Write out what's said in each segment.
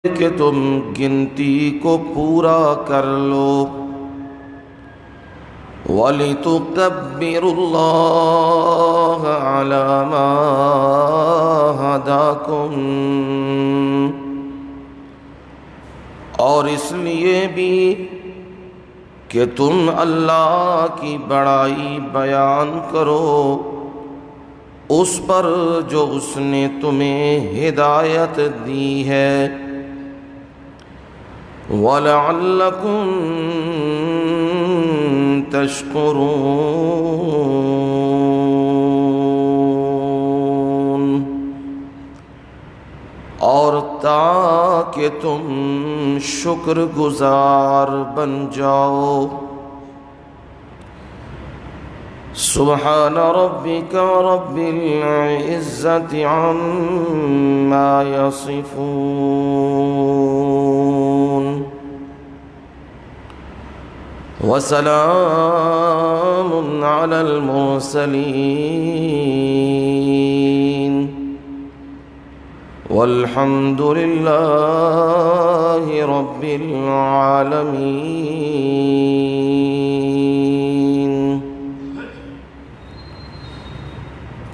کہ تم گنتی کو پورا کر لو وَلِتُكَبِّرُوا اللَّهَ عَلَى مَا هَدَاكُمْ، اور اس لیے بھی کہ تم اللہ کی بڑائی بیان کرو اس پر جو اس نے تمہیں ہدایت دی ہے، وَلَعَلَّكُمْ تشکرون، اور تاکہ تم شکر گزار بن جاؤ۔ سبحان ربک رب العزة عما یصفون، وسلام علی المرسلین، والحمد للہ رب العالمین۔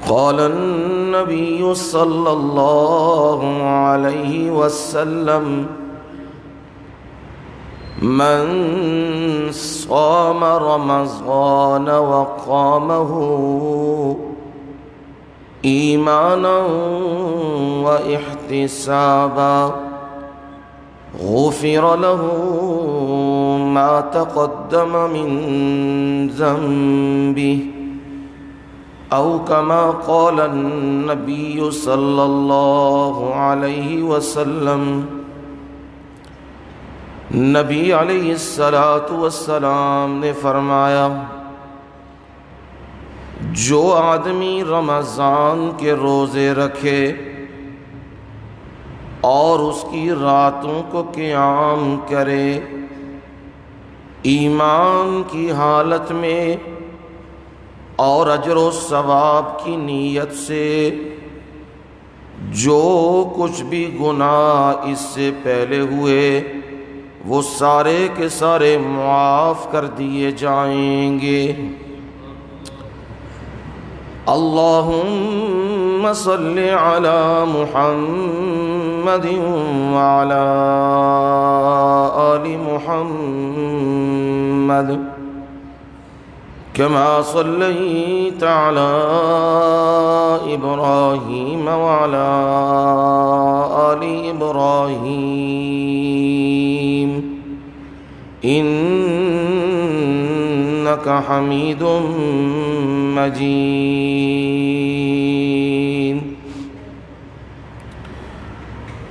قال النبی صلی اللہ علیہ وسلم: من صام رمضان وقامه ایمانا واحتسابا غفر له ما تقدم من ذنبه، او کما قال النبی صلی اللہ علیہ وسلم۔ نبی علیہ السلام نے فرمایا، جو آدمی رمضان کے روزے رکھے اور اس کی راتوں کو قیام کرے ایمان کی حالت میں اور اجر و ثواب کی نیت سے، جو کچھ بھی گناہ اس سے پہلے ہوئے وہ سارے کے سارے معاف کر دیے جائیں گے۔ اللہم صل علی محمد وعلی آل محمد كما صليت على إبراهيم وعلى آل إبراهيم إنك حميد مجيد۔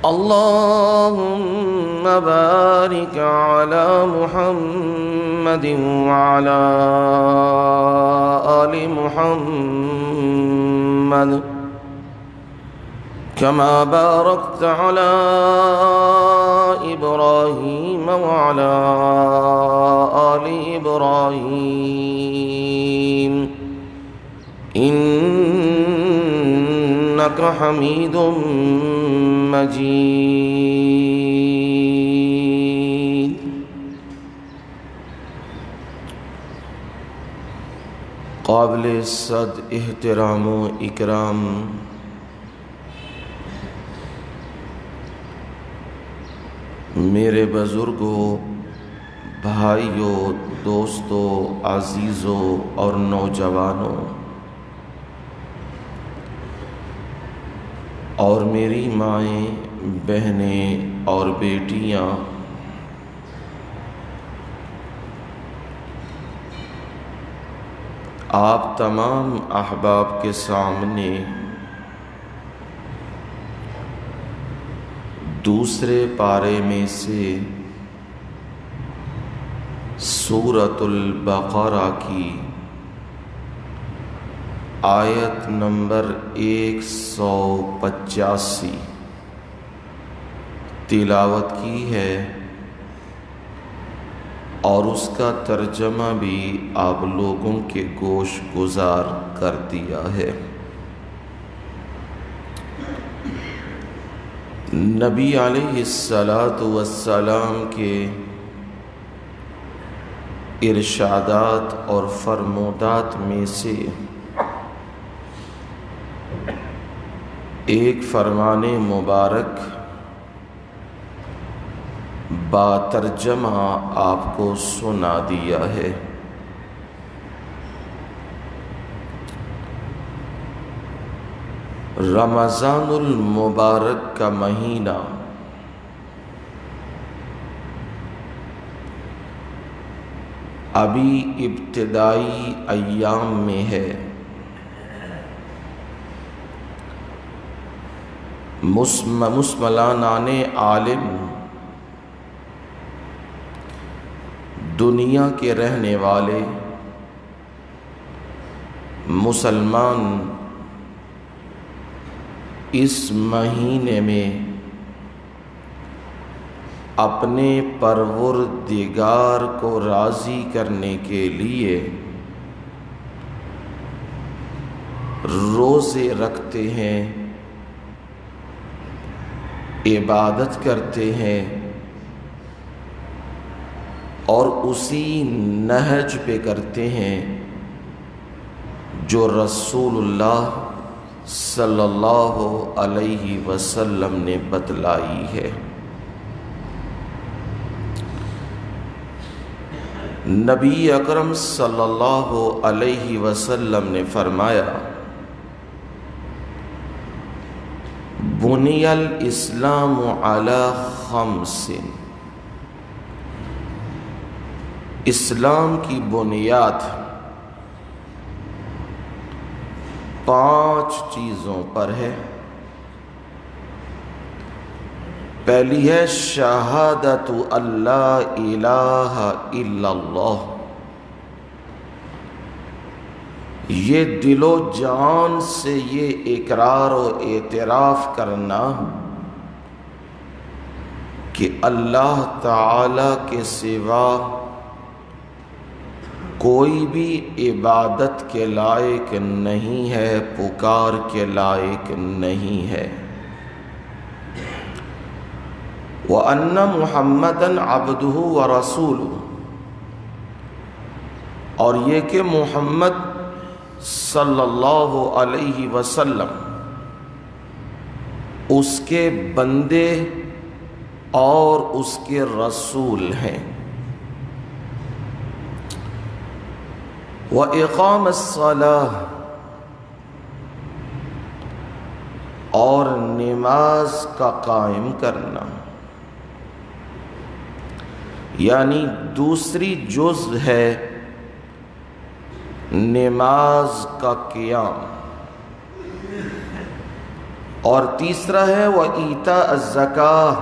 اللهم بارك على محمد وعلى آل محمد كما باركت على إبراهيم وعلى آل إبراهيم إنك حميد مجيد۔ قابل صد احترام و اکرام میرے بزرگوں، بھائیوں، دوستوں، عزیزوں اور نوجوانوں، اور میری مائیں، بہنیں اور بیٹیاں، آپ تمام احباب کے سامنے دوسرے پارے میں سے سورۃ البقرہ کی آیت نمبر 185 تلاوت کی ہے، اور اس کا ترجمہ بھی آپ لوگوں کے گوش گزار کر دیا ہے۔ نبی علیہ الصلاۃ والسلام کے ارشادات اور فرمودات میں سے ایک فرمان مبارک با ترجمہ آپ کو سنا دیا ہے۔ رمضان المبارک کا مہینہ ابھی ابتدائی ایام میں ہے۔ مسلمان عالم دنیا کے رہنے والے مسلمان اس مہینے میں اپنے پروردگار کو راضی کرنے کے لیے روزے رکھتے ہیں، عبادت کرتے ہیں اور اسی نہج پہ کرتے ہیں جو رسول اللہ صلی اللہ علیہ وسلم نے بتلائی ہے۔ نبی اکرم صلی اللہ علیہ وسلم نے فرمایا، بنی الاسلام علی خمس، اسلام کی بنیاد 5 چیزوں پر ہے۔ پہلی ہے شہادت اللہ الہ الا اللہ، یہ دل و جان سے یہ اقرار و اعتراف کرنا کہ اللہ تعالی کے سوا کوئی بھی عبادت کے لائق نہیں ہے، پکار کے لائق نہیں ہے۔ وَأَنَّ مُحَمَّدًا عَبْدُهُ وَرَسُولُهُ، اور یہ کہ محمد صلی اللہ علیہ وسلم اس کے بندے اور اس کے رسول ہیں۔ وَإِقَامَ الصَّلَاةِ، اور نماز کا قائم کرنا، یعنی دوسری جزء ہے نماز کا قیام، اور تیسرا ہے وَإِيتَاءَ الزَّكَاةِ،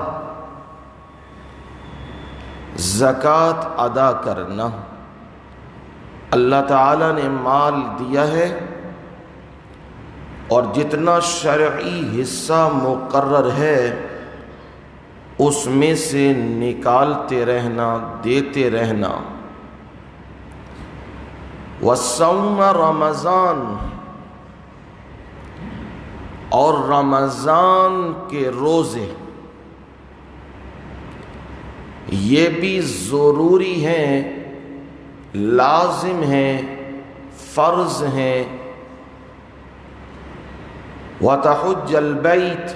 زکوٰۃ ادا کرنا۔ اللہ تعالیٰ نے مال دیا ہے اور جتنا شرعی حصہ مقرر ہے اس میں سے نکالتے رہنا، دیتے رہنا۔ وَالصَّوْمَ رمضان، اور رمضان کے روزے یہ بھی ضروری ہیں، لازم ہیں، فرض ہیں۔ وَتَحُجَّ الْبَيْتِ،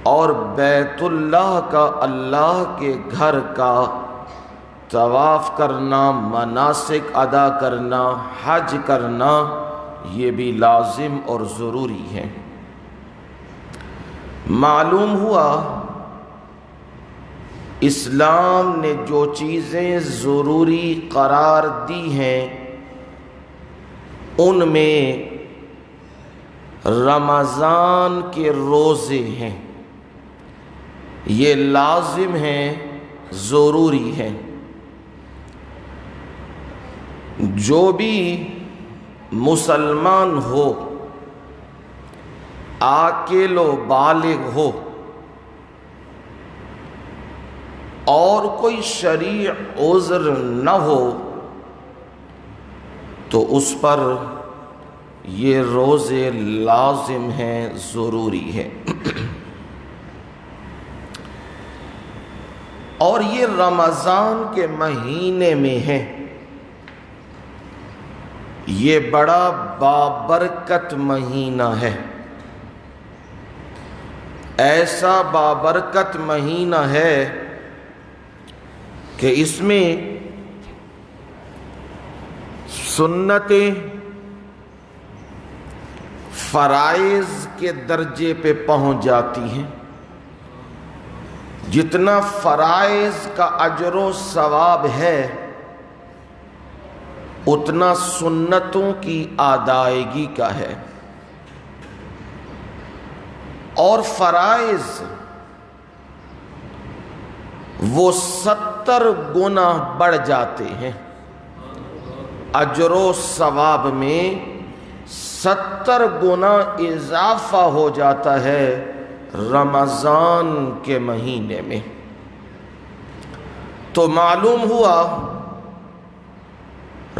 اور بیت اللہ کا، اللہ کے گھر کا طواف کرنا، مناسک ادا کرنا، حج کرنا، یہ بھی لازم اور ضروری ہے۔ معلوم ہوا اسلام نے جو چیزیں ضروری قرار دی ہیں ان میں رمضان کے روزے ہیں، یہ لازم ہیں، ضروری ہیں۔ جو بھی مسلمان ہو، عاقل و بالغ ہو اور کوئی شرعی عذر نہ ہو تو اس پر یہ روزے لازم ہیں، ضروری ہے۔ اور یہ رمضان کے مہینے میں ہے، یہ بڑا بابرکت مہینہ ہے، ایسا بابرکت مہینہ ہے کہ اس میں سنتیں فرائض کے درجے پہ پہنچ جاتی ہیں۔ جتنا فرائض کا اجر و ثواب ہے اتنا سنتوں کی ادائیگی کا ہے، اور فرائض وہ 70 گنا بڑھ جاتے ہیں، اجر و ثواب میں 70 گنا اضافہ ہو جاتا ہے رمضان کے مہینے میں۔ تو معلوم ہوا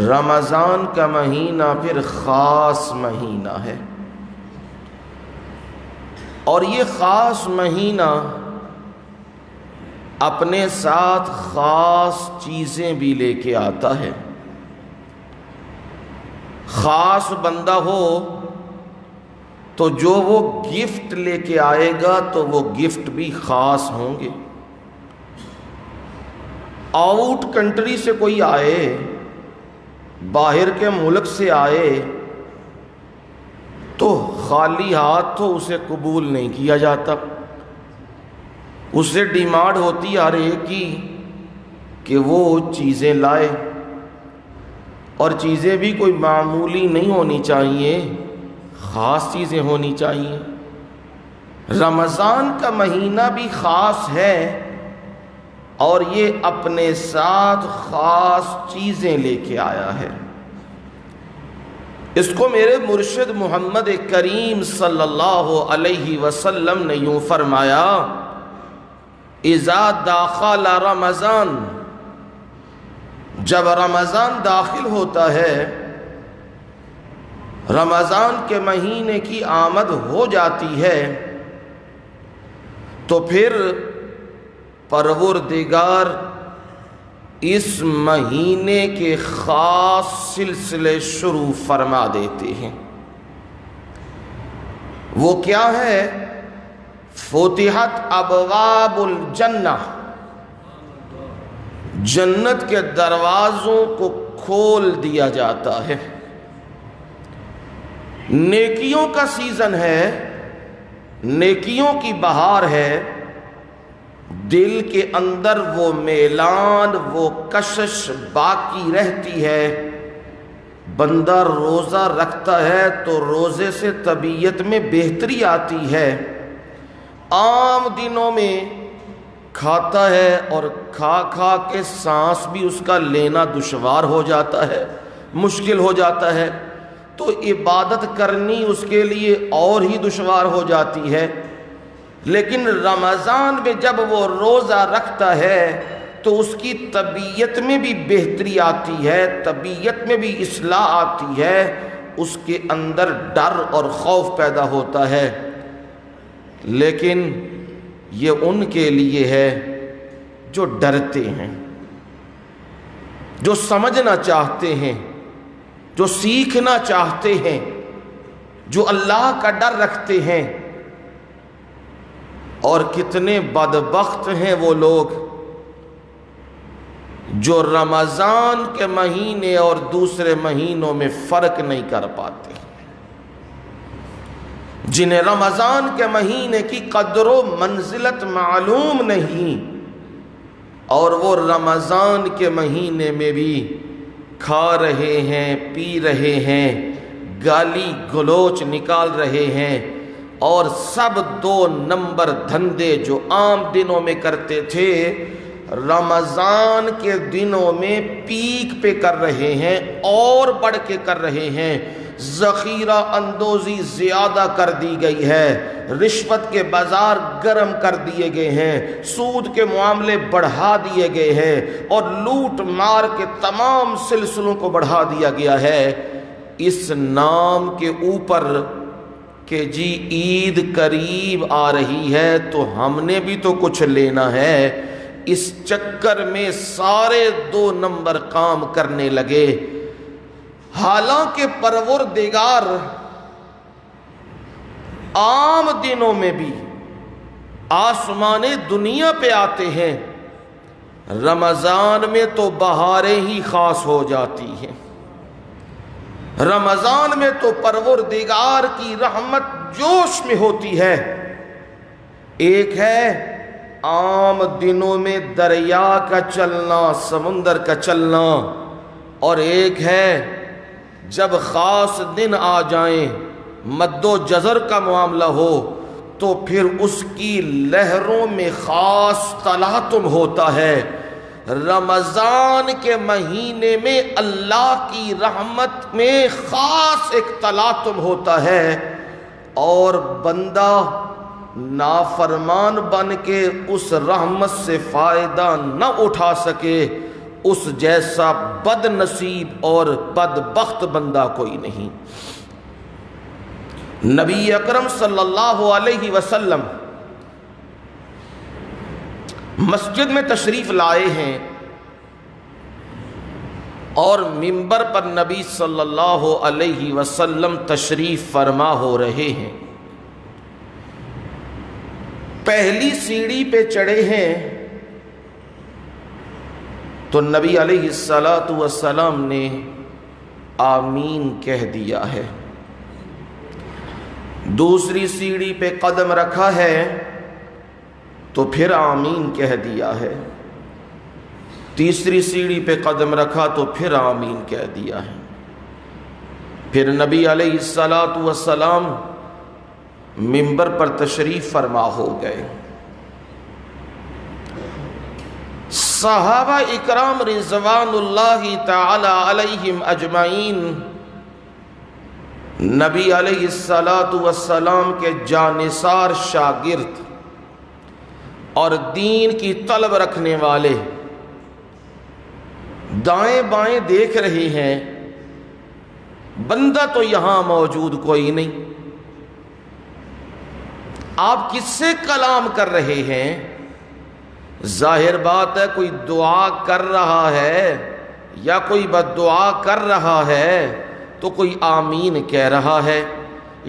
رمضان کا مہینہ پھر خاص مہینہ ہے، اور یہ خاص مہینہ اپنے ساتھ خاص چیزیں بھی لے کے آتا ہے۔ خاص بندہ ہو تو جو وہ گفٹ لے کے آئے گا تو وہ گفٹ بھی خاص ہوں گے۔ آؤٹ کنٹری سے کوئی آئے، باہر کے ملک سے آئے، تو خالی ہاتھ تو اسے قبول نہیں کیا جاتا، اس سے ڈیمانڈ ہوتی ہر ایک کی کہ وہ چیزیں لائے، اور چیزیں بھی کوئی معمولی نہیں ہونی چاہیے، خاص چیزیں ہونی چاہیے۔ رمضان کا مہینہ بھی خاص ہے، اور یہ اپنے ساتھ خاص چیزیں لے کے آیا ہے۔ اس کو میرے مرشد محمد کریم صلی اللہ علیہ وسلم نے یوں فرمایا، اذا داخل رمضان، جب رمضان داخل ہوتا ہے، رمضان کے مہینے کی آمد ہو جاتی ہے، تو پھر پروردگار اس مہینے کے خاص سلسلے شروع فرما دیتے ہیں۔ وہ کیا ہے؟ فتحت ابواب الجنہ، جنت کے دروازوں کو کھول دیا جاتا ہے۔ نیکیوں کا سیزن ہے، نیکیوں کی بہار ہے، دل کے اندر وہ میلان، وہ کشش باقی رہتی ہے۔ بندہ روزہ رکھتا ہے تو روزے سے طبیعت میں بہتری آتی ہے۔ عام دنوں میں کھاتا ہے اور کھا کھا کے سانس بھی اس کا لینا دشوار ہو جاتا ہے، مشکل ہو جاتا ہے، تو عبادت کرنی اس کے لیے اور ہی دشوار ہو جاتی ہے۔ لیکن رمضان میں جب وہ روزہ رکھتا ہے تو اس کی طبیعت میں بھی بہتری آتی ہے، طبیعت میں بھی اصلاح آتی ہے، اس کے اندر ڈر اور خوف پیدا ہوتا ہے۔ لیکن یہ ان کے لیے ہے جو ڈرتے ہیں، جو سمجھنا چاہتے ہیں، جو سیکھنا چاہتے ہیں، جو اللہ کا ڈر رکھتے ہیں۔ اور کتنے بدبخت ہیں وہ لوگ جو رمضان کے مہینے اور دوسرے مہینوں میں فرق نہیں کر پاتے، جنہیں رمضان کے مہینے کی قدر و منزلت معلوم نہیں، اور وہ رمضان کے مہینے میں بھی کھا رہے ہیں، پی رہے ہیں، گالی گلوچ نکال رہے ہیں، اور سب 2 نمبر دھندے جو عام دنوں میں کرتے تھے رمضان کے دنوں میں پیک پہ کر رہے ہیں، اور بڑھ کے کر رہے ہیں۔ ذخیرہ اندوزی زیادہ کر دی گئی ہے، رشوت کے بازار گرم کر دیے گئے ہیں، سود کے معاملے بڑھا دیے گئے ہیں، اور لوٹ مار کے تمام سلسلوں کو بڑھا دیا گیا ہے۔ اس نام کے اوپر کہ جی عید قریب آ رہی ہے تو ہم نے بھی تو کچھ لینا ہے، اس چکر میں سارے 2 نمبر کام کرنے لگے۔ حالانکہ پروردگار عام دنوں میں بھی آسمان دنیا پہ آتے ہیں، رمضان میں تو بہاریں ہی خاص ہو جاتی ہیں۔ رمضان میں تو پروردگار کی رحمت جوش میں ہوتی ہے۔ ایک ہے عام دنوں میں دریا کا چلنا، سمندر کا چلنا، اور ایک ہے جب خاص دن آ جائیں، مد و جزر کا معاملہ ہو تو پھر اس کی لہروں میں خاص تلاطم ہوتا ہے۔ رمضان کے مہینے میں اللہ کی رحمت میں خاص ایک تلاطم ہوتا ہے، اور بندہ نافرمان بن کے اس رحمت سے فائدہ نہ اٹھا سکے، اس جیسا بد نصیب اور بدبخت بندہ کوئی نہیں۔ نبی اکرم صلی اللہ علیہ وسلم مسجد میں تشریف لائے ہیں، اور منبر پر نبی صلی اللہ علیہ وسلم تشریف فرما ہو رہے ہیں۔ پہلی سیڑھی پہ چڑھے ہیں تو نبی علیہ السلام نے آمین کہہ دیا ہے۔ دوسری سیڑھی پہ قدم رکھا ہے تو پھر آمین کہہ دیا ہے۔ تیسری سیڑھی پہ قدم رکھا تو پھر آمین کہہ دیا ہے۔ پھر نبی علیہ السلام منبر پر تشریف فرما ہو گئے۔ صحابہ اکرام رضوان اللہ تعالی علیہم اجمعین نبی علیہ السلام کے جانثار شاگرد اور دین کی طلب رکھنے والے دائیں بائیں دیکھ رہے ہیں، بندہ تو یہاں موجود کوئی نہیں، آپ کس سے کلام کر رہے ہیں؟ ظاہر بات ہے کوئی دعا کر رہا ہے یا کوئی بد دعا کر رہا ہے تو کوئی آمین کہہ رہا ہے۔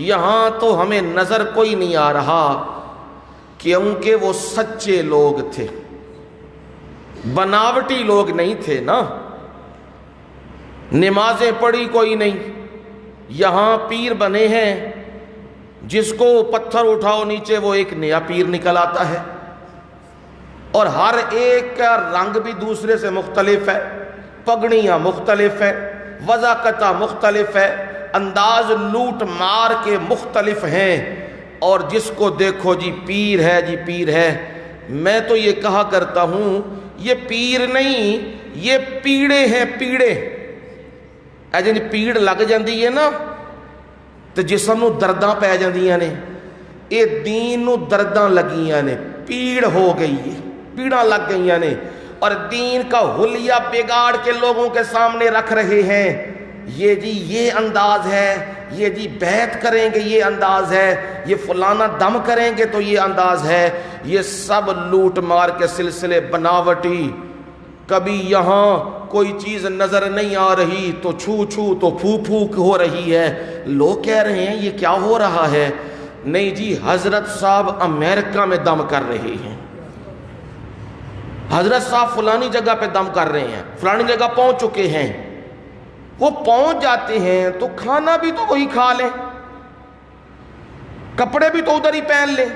یہاں تو ہمیں نظر کوئی نہیں آ رہا، کیونکہ وہ سچے لوگ تھے، بناوٹی لوگ نہیں تھے نا۔ نمازیں پڑھی کوئی نہیں، یہاں پیر بنے ہیں، جس کو پتھر اٹھاؤ نیچے وہ ایک نیا پیر نکل آتا ہے، اور ہر ایک کا رنگ بھی دوسرے سے مختلف ہے، پگڑیاں مختلف ہے، وضاقتہ مختلف ہے، انداز لوٹ مار کے مختلف ہیں، اور جس کو دیکھو جی پیر ہے، جی پیر ہے۔ میں تو یہ کہا کرتا ہوں یہ پیر نہیں، یہ پیڑے ہیں، پیڑے۔ جی پیڑ لگ جاندی ہے نا تو جسم نو درداں پی جاندیاں نے، اے دین نو درداں لگیاں نے، پیڑ ہو گئی ہے، پیڑاں لگ گئیاں نے، اور دین کا حلیہ بگاڑ کے لوگوں کے سامنے رکھ رہے ہیں۔ یہ جی یہ انداز ہے، یہ جی بیعت کریں گے یہ انداز ہے، یہ فلانا دم کریں گے تو یہ انداز ہے۔ یہ سب لوٹ مار کے سلسلے بناوٹی، کبھی یہاں کوئی چیز نظر نہیں آ رہی تو چھو چھو تو پھو پھو ہو رہی ہے، لوگ کہہ رہے ہیں یہ کیا ہو رہا ہے؟ نہیں جی، حضرت صاحب امریکہ میں دم کر رہے ہیں، حضرت صاحب فلانی جگہ پہ دم کر رہے ہیں، فلانی جگہ پہنچ چکے ہیں۔ وہ پہنچ جاتے ہیں تو کھانا بھی تو وہی کھا لیں، کپڑے بھی تو ادھر ہی پہن لیں،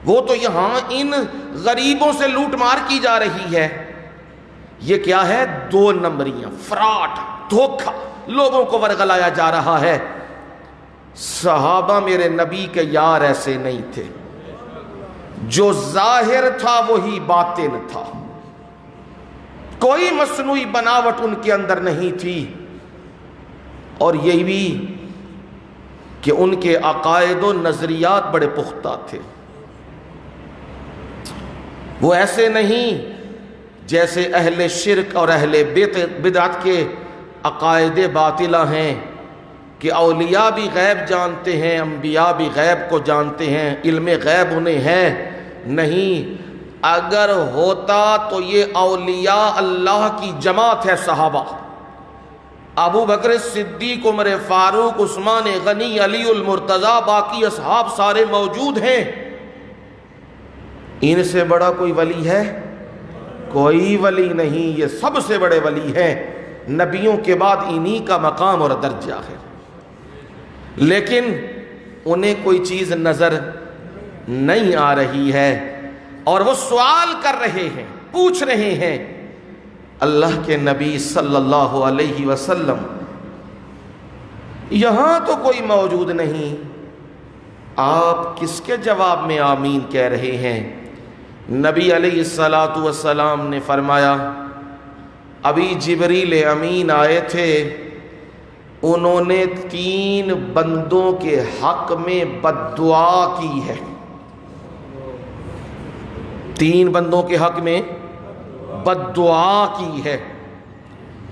وہ تو یہاں ان غریبوں سے لوٹ مار کی جا رہی ہے۔ یہ کیا ہے؟ 2 نمبریاں، فراڈ، دھوکہ، لوگوں کو ورغلایا جا رہا ہے۔ صحابہ میرے نبی کے یار ایسے نہیں تھے، جو ظاہر تھا وہی باطن تھا، کوئی مصنوعی بناوٹ ان کے اندر نہیں تھی۔ اور یہ بھی کہ ان کے عقائد و نظریات بڑے پختہ تھے، وہ ایسے نہیں جیسے اہل شرک اور اہل بدعت کے عقائد باطلہ ہیں کہ اولیاء بھی غیب جانتے ہیں، انبیاء بھی غیب کو جانتے ہیں، علم غیب انہیں ہے نہیں۔ اگر ہوتا تو یہ اولیاء اللہ کی جماعت ہے، صحابہ ابو بکر صدیق، عمر فاروق، عثمان غنی، علی المرتضیٰ، باقی اصحاب سارے موجود ہیں۔ ان سے بڑا کوئی ولی ہے؟ کوئی ولی نہیں، یہ سب سے بڑے ولی ہیں، نبیوں کے بعد انہی کا مقام اور درجہ ہے۔ لیکن انہیں کوئی چیز نظر نہیں آ رہی ہے اور وہ سوال کر رہے ہیں، پوچھ رہے ہیں۔ اللہ کے نبی صلی اللہ علیہ وسلم یہاں تو کوئی موجود نہیں، آپ کس کے جواب میں آمین کہہ رہے ہیں؟ نبی علیہ الصلاۃ والسلام نے فرمایا ابھی جبریل امین آئے تھے، انہوں نے 3 بندوں کے حق میں بد دعا کی ہے، 3 بندوں کے حق میں بد دعا کی ہے،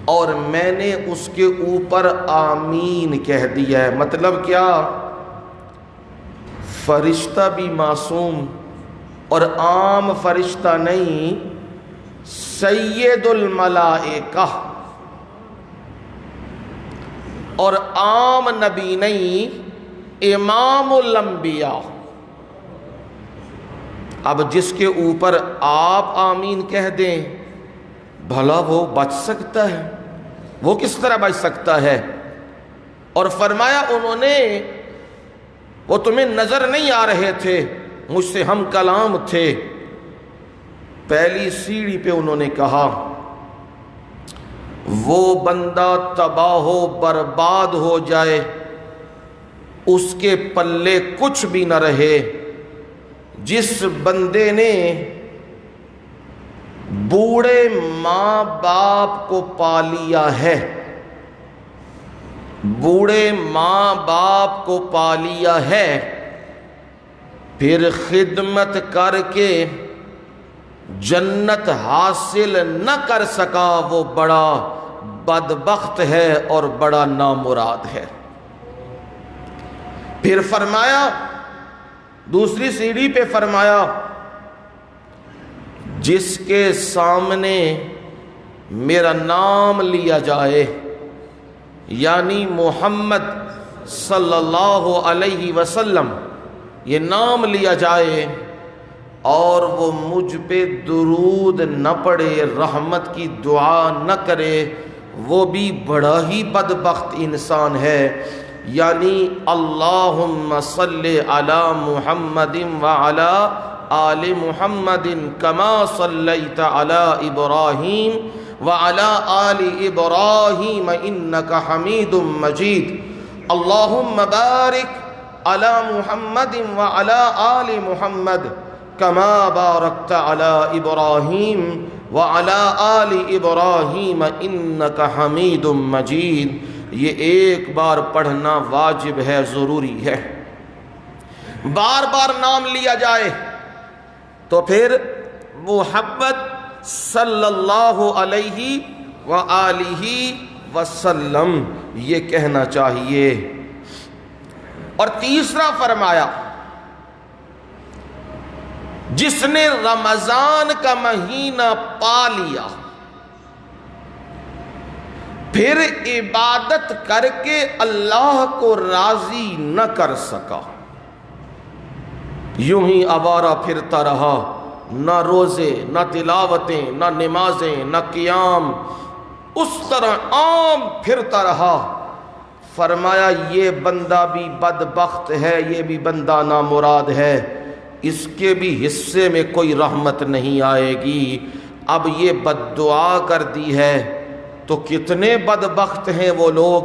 اور میں نے اس کے اوپر آمین کہہ دیا ہے۔ مطلب کیا؟ فرشتہ بھی معصوم اور عام فرشتہ نہیں، سید الملائکہ اور عام نبی نہیں، امام الانبیاء۔ اب جس کے اوپر آپ آمین کہہ دیں بھلا وہ بچ سکتا ہے؟ وہ کس طرح بچ سکتا ہے؟ اور فرمایا انہوں نے، وہ تمہیں نظر نہیں آ رہے تھے، مجھ سے ہم کلام تھے۔ پہلی سیڑھی پہ انہوں نے کہا وہ بندہ تباہ و برباد ہو جائے، اس کے پلے کچھ بھی نہ رہے جس بندے نے بوڑھے ماں باپ کو پالیا ہے، بوڑھے ماں باپ کو پالیا ہے، پھر خدمت کر کے جنت حاصل نہ کر سکا، وہ بڑا بدبخت ہے اور بڑا نامراد ہے۔ پھر فرمایا، دوسری سیڑھی پہ فرمایا جس کے سامنے میرا نام لیا جائے، یعنی محمد صلی اللہ علیہ وسلم یہ نام لیا جائے اور وہ مجھ پہ درود نہ پڑے، رحمت کی دعا نہ کرے، وہ بھی بڑا ہی بدبخت انسان ہے۔ یعنی اللہم صلی علی محمد وعلی آل محمد کما صلیت علی ابراہیم وعلی آل ابراہیم انک حمید مجید، اللہم بارک علی محمد وعلی آل محمد کما بارکت علی ابراہیم وعلی آل ابراہیم انک حمید مجید۔ یہ ایک بار پڑھنا واجب ہے، ضروری ہے۔ بار بار نام لیا جائے تو پھر محمد صلی اللہ علیہ وآلہ وسلم یہ کہنا چاہیے۔ اور تیسرا فرمایا جس نے رمضان کا مہینہ پا لیا پھر عبادت کر کے اللہ کو راضی نہ کر سکا، یوں ہی آوارہ پھرتا رہا، نہ روزے، نہ تلاوتیں، نہ نمازیں، نہ قیام، اس طرح عام پھرتا رہا، فرمایا یہ بندہ بھی بدبخت ہے، یہ بھی بندہ نامراد ہے، اس کے بھی حصے میں کوئی رحمت نہیں آئے گی۔ اب یہ بد دعا کر دی ہے تو کتنے بدبخت ہیں وہ لوگ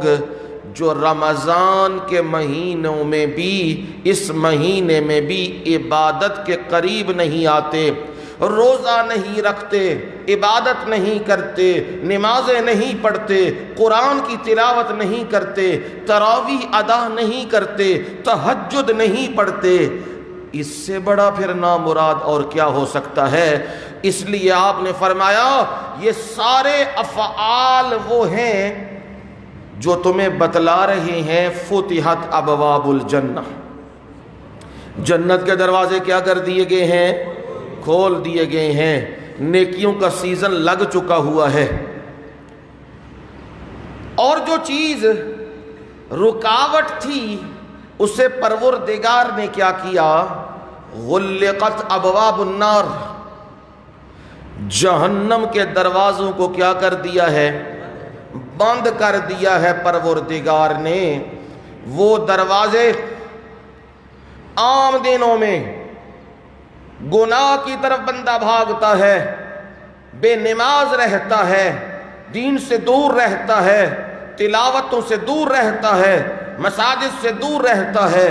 جو رمضان کے مہینوں میں بھی، اس مہینے میں بھی عبادت کے قریب نہیں آتے، روزہ نہیں رکھتے، عبادت نہیں کرتے، نمازیں نہیں پڑھتے، قرآن کی تلاوت نہیں کرتے، تراویح ادا نہیں کرتے، تہجد نہیں پڑھتے۔ اس سے بڑا پھر نامراد اور کیا ہو سکتا ہے؟ اس لیے آپ نے فرمایا یہ سارے افعال وہ ہیں جو تمہیں بتلا رہے ہیں فتحت ابواب الجنہ، جنت کے دروازے کیا کر دیے گئے ہیں؟ کھول دیے گئے ہیں، نیکیوں کا سیزن لگ چکا ہوا ہے۔ اور جو چیز رکاوٹ تھی اسے پروردگار نے کیا کیا؟ غلقت ابواب النار، جہنم کے دروازوں کو کیا کر دیا ہے؟ بند کر دیا ہے پروردگار نے۔ وہ دروازے عام دنوں میں گناہ کی طرف بندہ بھاگتا ہے، بے نماز رہتا ہے، دین سے دور رہتا ہے، تلاوتوں سے دور رہتا ہے، مساجد سے دور رہتا ہے،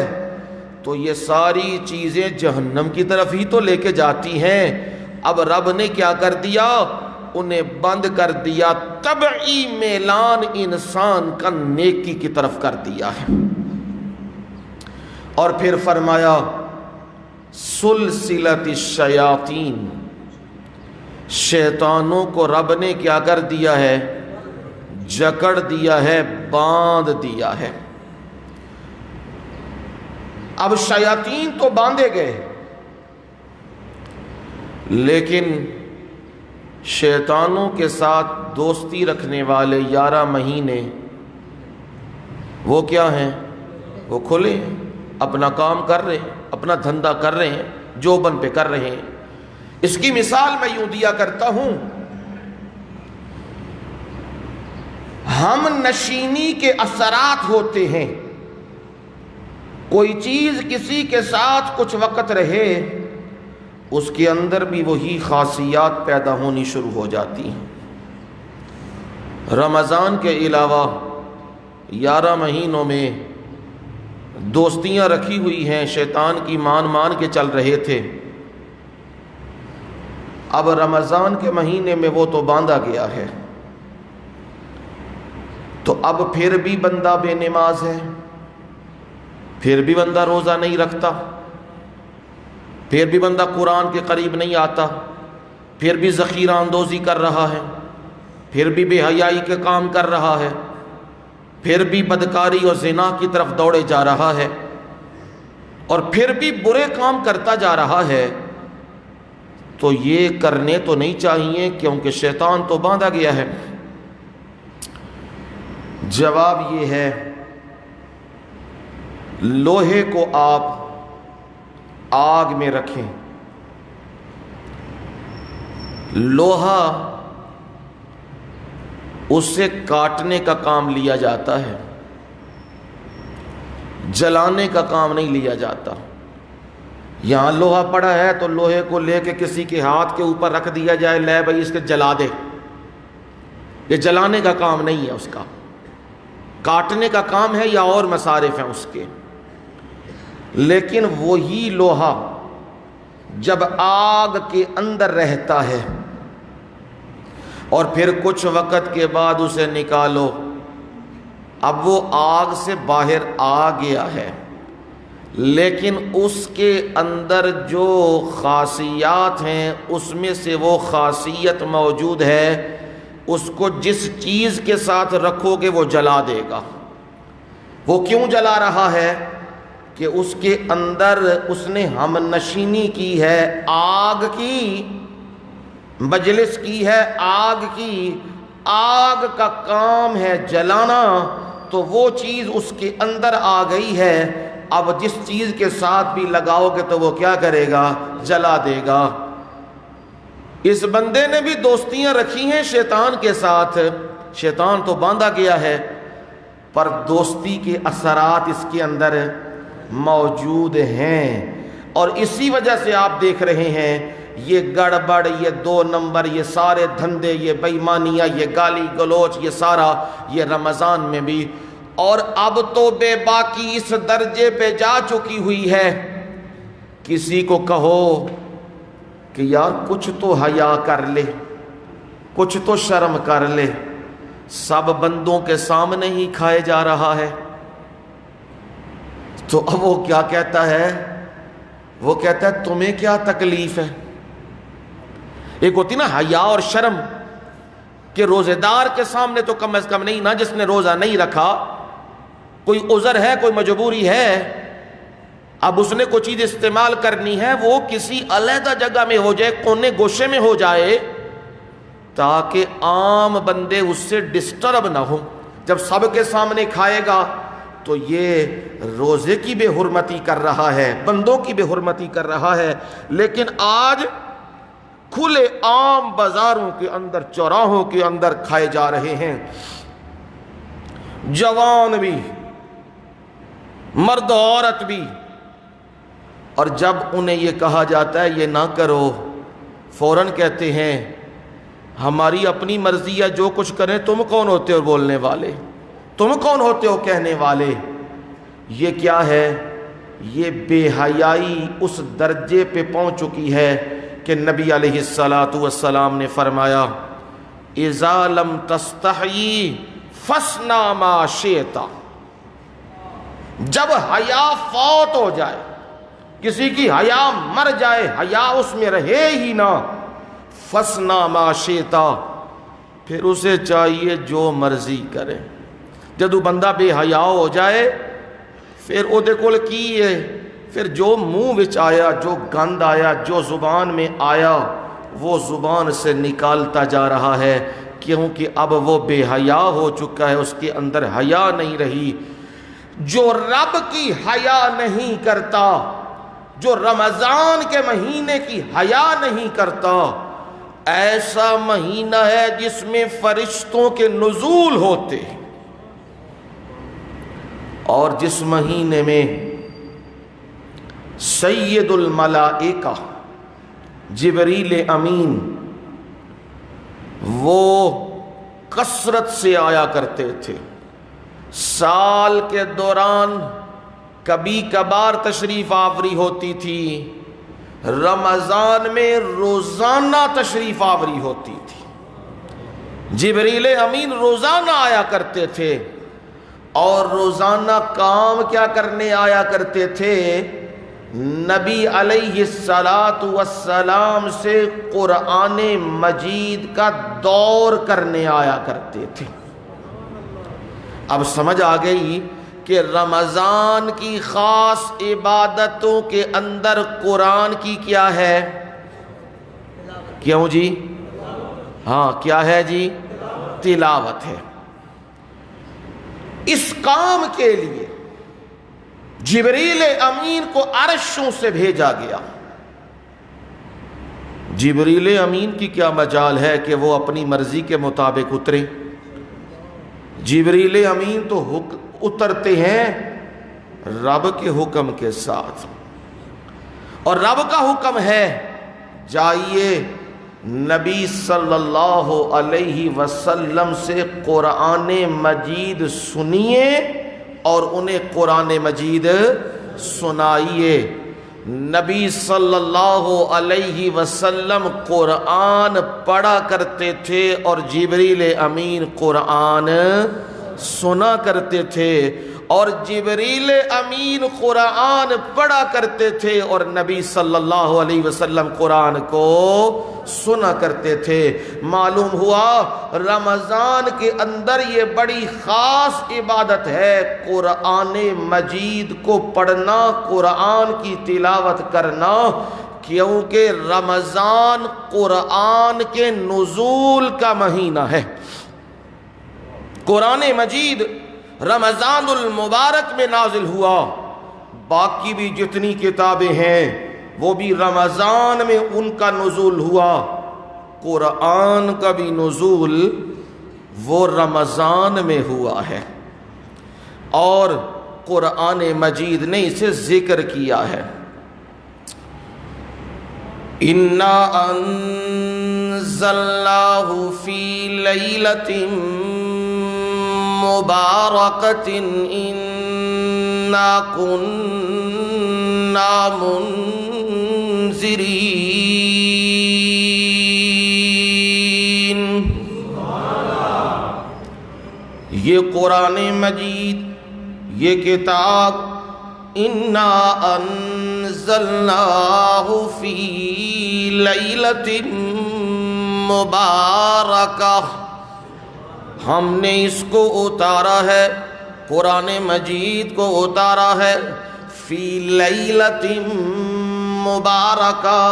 تو یہ ساری چیزیں جہنم کی طرف ہی تو لے کے جاتی ہیں۔ اب رب نے کیا کر دیا؟ انہیں بند کر دیا، طبعی میلان انسان کا نیکی کی طرف کر دیا ہے۔ اور پھر فرمایا سلسلۃ الشیاطین، شیطانوں کو رب نے کیا کر دیا ہے؟ جکڑ دیا ہے، باندھ دیا ہے۔ اب شیاطین تو باندھے گئے، لیکن شیطانوں کے ساتھ دوستی رکھنے والے 11 مہینے وہ کیا ہیں؟ وہ کھلے ہیں، اپنا کام کر رہے ہیں، اپنا دھندا کر رہے ہیں، جوبن پہ کر رہے ہیں۔ اس کی مثال میں یوں دیا کرتا ہوں، ہم نشینی کے اثرات ہوتے ہیں، کوئی چیز کسی کے ساتھ کچھ وقت رہے اس کے اندر بھی وہی خاصیات پیدا ہونی شروع ہو جاتی ہیں۔ رمضان کے علاوہ 11 مہینوں میں دوستیاں رکھی ہوئی ہیں، شیطان کی مان کے چل رہے تھے، اب رمضان کے مہینے میں وہ تو باندھا گیا ہے، تو اب پھر بھی بندہ بے نماز ہے، پھر بھی بندہ روزہ نہیں رکھتا، پھر بھی بندہ قرآن کے قریب نہیں آتا، پھر بھی ذخیرہ اندوزی کر رہا ہے، پھر بھی بے حیائی کے کام کر رہا ہے، پھر بھی بدکاری اور زنا کی طرف دوڑے جا رہا ہے، اور پھر بھی برے کام کرتا جا رہا ہے، تو یہ کرنے تو نہیں چاہیے کیونکہ شیطان تو باندھا گیا ہے۔ جواب یہ ہے، لوہے کو آپ آگ میں رکھیں، لوہا اس سے کاٹنے کا کام لیا جاتا ہے، جلانے کا کام نہیں لیا جاتا۔ یہاں لوہا پڑا ہے تو لوہے کو لے کے کسی کے ہاتھ کے اوپر رکھ دیا جائے، لے بھائی اس کے جلا دے، یہ جلانے کا کام نہیں ہے، اس کا کاٹنے کا کام ہے یا اور مصارف ہیں اس کے۔ لیکن وہی لوہا جب آگ کے اندر رہتا ہے اور پھر کچھ وقت کے بعد اسے نکالو، اب وہ آگ سے باہر آ گیا ہے، لیکن اس کے اندر جو خاصیات ہیں اس میں سے وہ خاصیت موجود ہے، اس کو جس چیز کے ساتھ رکھو گے وہ جلا دے گا۔ وہ کیوں جلا رہا ہے؟ کہ اس کے اندر اس نے ہم نشینی کی ہے، آگ کی مجلس کی ہے، آگ کی، آگ کا کام ہے جلانا، تو وہ چیز اس کے اندر آ گئی ہے، اب جس چیز کے ساتھ بھی لگاؤ گے تو وہ کیا کرے گا؟ جلا دے گا۔ اس بندے نے بھی دوستیاں رکھی ہیں شیطان کے ساتھ، شیطان تو باندھا گیا ہے، پر دوستی کے اثرات اس کے اندر موجود ہیں، اور اسی وجہ سے آپ دیکھ رہے ہیں یہ گڑبڑ، یہ 2 نمبر، یہ سارے دھندے، یہ بے ایمانیاں، یہ گالی گلوچ، یہ سارا یہ رمضان میں بھی، اور اب تو بے باکی اس درجے پہ جا چکی ہوئی ہے، کسی کو کہو کہ یار کچھ تو حیا کر لے، کچھ تو شرم کر لے، سب بندوں کے سامنے ہی کھائے جا رہا ہے، تو اب وہ کیا کہتا ہے؟ وہ کہتا ہے تمہیں کیا تکلیف ہے؟ ایک ہوتی نا حیا اور شرم، کہ روزے دار کے سامنے تو کم از کم نہیں نا، جس نے روزہ نہیں رکھا، کوئی عذر ہے، کوئی مجبوری ہے، اب اس نے کوئی چیز استعمال کرنی ہے، وہ کسی علیحدہ جگہ میں ہو جائے، کونے گوشے میں ہو جائے، تاکہ عام بندے اس سے ڈسٹرب نہ ہو۔ جب سب کے سامنے کھائے گا تو یہ روزے کی بے حرمتی کر رہا ہے، بندوں کی بے حرمتی کر رہا ہے۔ لیکن آج کھلے عام بازاروں کے اندر، چوراہوں کے اندر کھائے جا رہے ہیں، جوان بھی، مرد عورت بھی، اور جب انہیں یہ کہا جاتا ہے یہ نہ کرو، فوراً کہتے ہیں ہماری اپنی مرضی ہے، جو کچھ کریں، تم کون ہوتے ہو بولنے والے، تم کون ہوتے ہو کہنے والے۔ یہ کیا ہے؟ یہ بے حیائی اس درجے پہ پہنچ چکی ہے کہ نبی علیہ السلام نے فرمایا اذا لم تستحی فاصنع ما شئت، جب حیا فوت ہو جائے، کسی کی حیا مر جائے، حیا اس میں رہے ہی نہ، فاصنع ما شئت، پھر اسے چاہیے جو مرضی کرے۔ جدو بندہ بے حیا ہو جائے، پھر او دے کول کی ہے، پھر جو منہ وچ آیا، جو گند آیا، جو زبان میں آیا، وہ زبان سے نکالتا جا رہا ہے، کیونکہ اب وہ بے حیا ہو چکا ہے، اس کے اندر حیا نہیں رہی۔ جو رب کی حیا نہیں کرتا، جو رمضان کے مہینے کی حیا نہیں کرتا، ایسا مہینہ ہے جس میں فرشتوں کے نزول ہوتے ہیں، اور جس مہینے میں سید الملائکہ جبریل امین وہ کثرت سے آیا کرتے تھے۔ سال کے دوران کبھی کبھار تشریف آوری ہوتی تھی، رمضان میں روزانہ تشریف آوری ہوتی تھی۔ جبریل امین روزانہ آیا کرتے تھے، اور روزانہ کام کیا کرنے آیا کرتے تھے؟ نبی علیہ السلام سے قرآن مجید کا دور کرنے آیا کرتے تھے۔ اب سمجھ آ گئی کہ رمضان کی خاص عبادتوں کے اندر قرآن کی کیا ہے؟ کیوں جی؟ ہاں کیا ہے جی؟ تلاوت ہے۔ اس کام کے لیے جبریل امین کو عرشوں سے بھیجا گیا۔ جبریل امین کی کیا مجال ہے کہ وہ اپنی مرضی کے مطابق اترے؟ جبریل امین تو اترتے ہیں رب کے حکم کے ساتھ، اور رب کا حکم ہے جائیے نبی صلی اللہ علیہ وسلم سے قرآن مجید سنیے اور انہیں قرآن مجید سنائیے۔ نبی صلی اللہ علیہ وسلم قرآن پڑھا کرتے تھے اور جبریل امین قرآن سنا کرتے تھے، اور جبریل امین قرآن پڑھا کرتے تھے اور نبی صلی اللہ علیہ وسلم قرآن کو سنا کرتے تھے۔ معلوم ہوا رمضان کے اندر یہ بڑی خاص عبادت ہے، قرآن مجید کو پڑھنا، قرآن کی تلاوت کرنا، کیونکہ رمضان قرآن کے نزول کا مہینہ ہے۔ قرآن مجید رمضان المبارک میں نازل ہوا، باقی بھی جتنی کتابیں ہیں وہ بھی رمضان میں ان کا نزول ہوا، قرآن کا بھی نزول وہ رمضان میں ہوا ہے، اور قرآن مجید نے اسے ذکر کیا ہے۔ اِنَّا أَنزَلْنَاهُ فِي لَيْلَةٍ مبارکۃ اِنَّا كُنَّا مُنذِرِينَ۔ یہ قرآن مجید، یہ کتاب، اِنَّا أَنزَلْنَاهُ فِي لَيْلَةٍ مبارکہ، ہم نے اس کو اتارا ہے، قرآن مجید کو اتارا ہے، فی لیلۃ مبارکہ،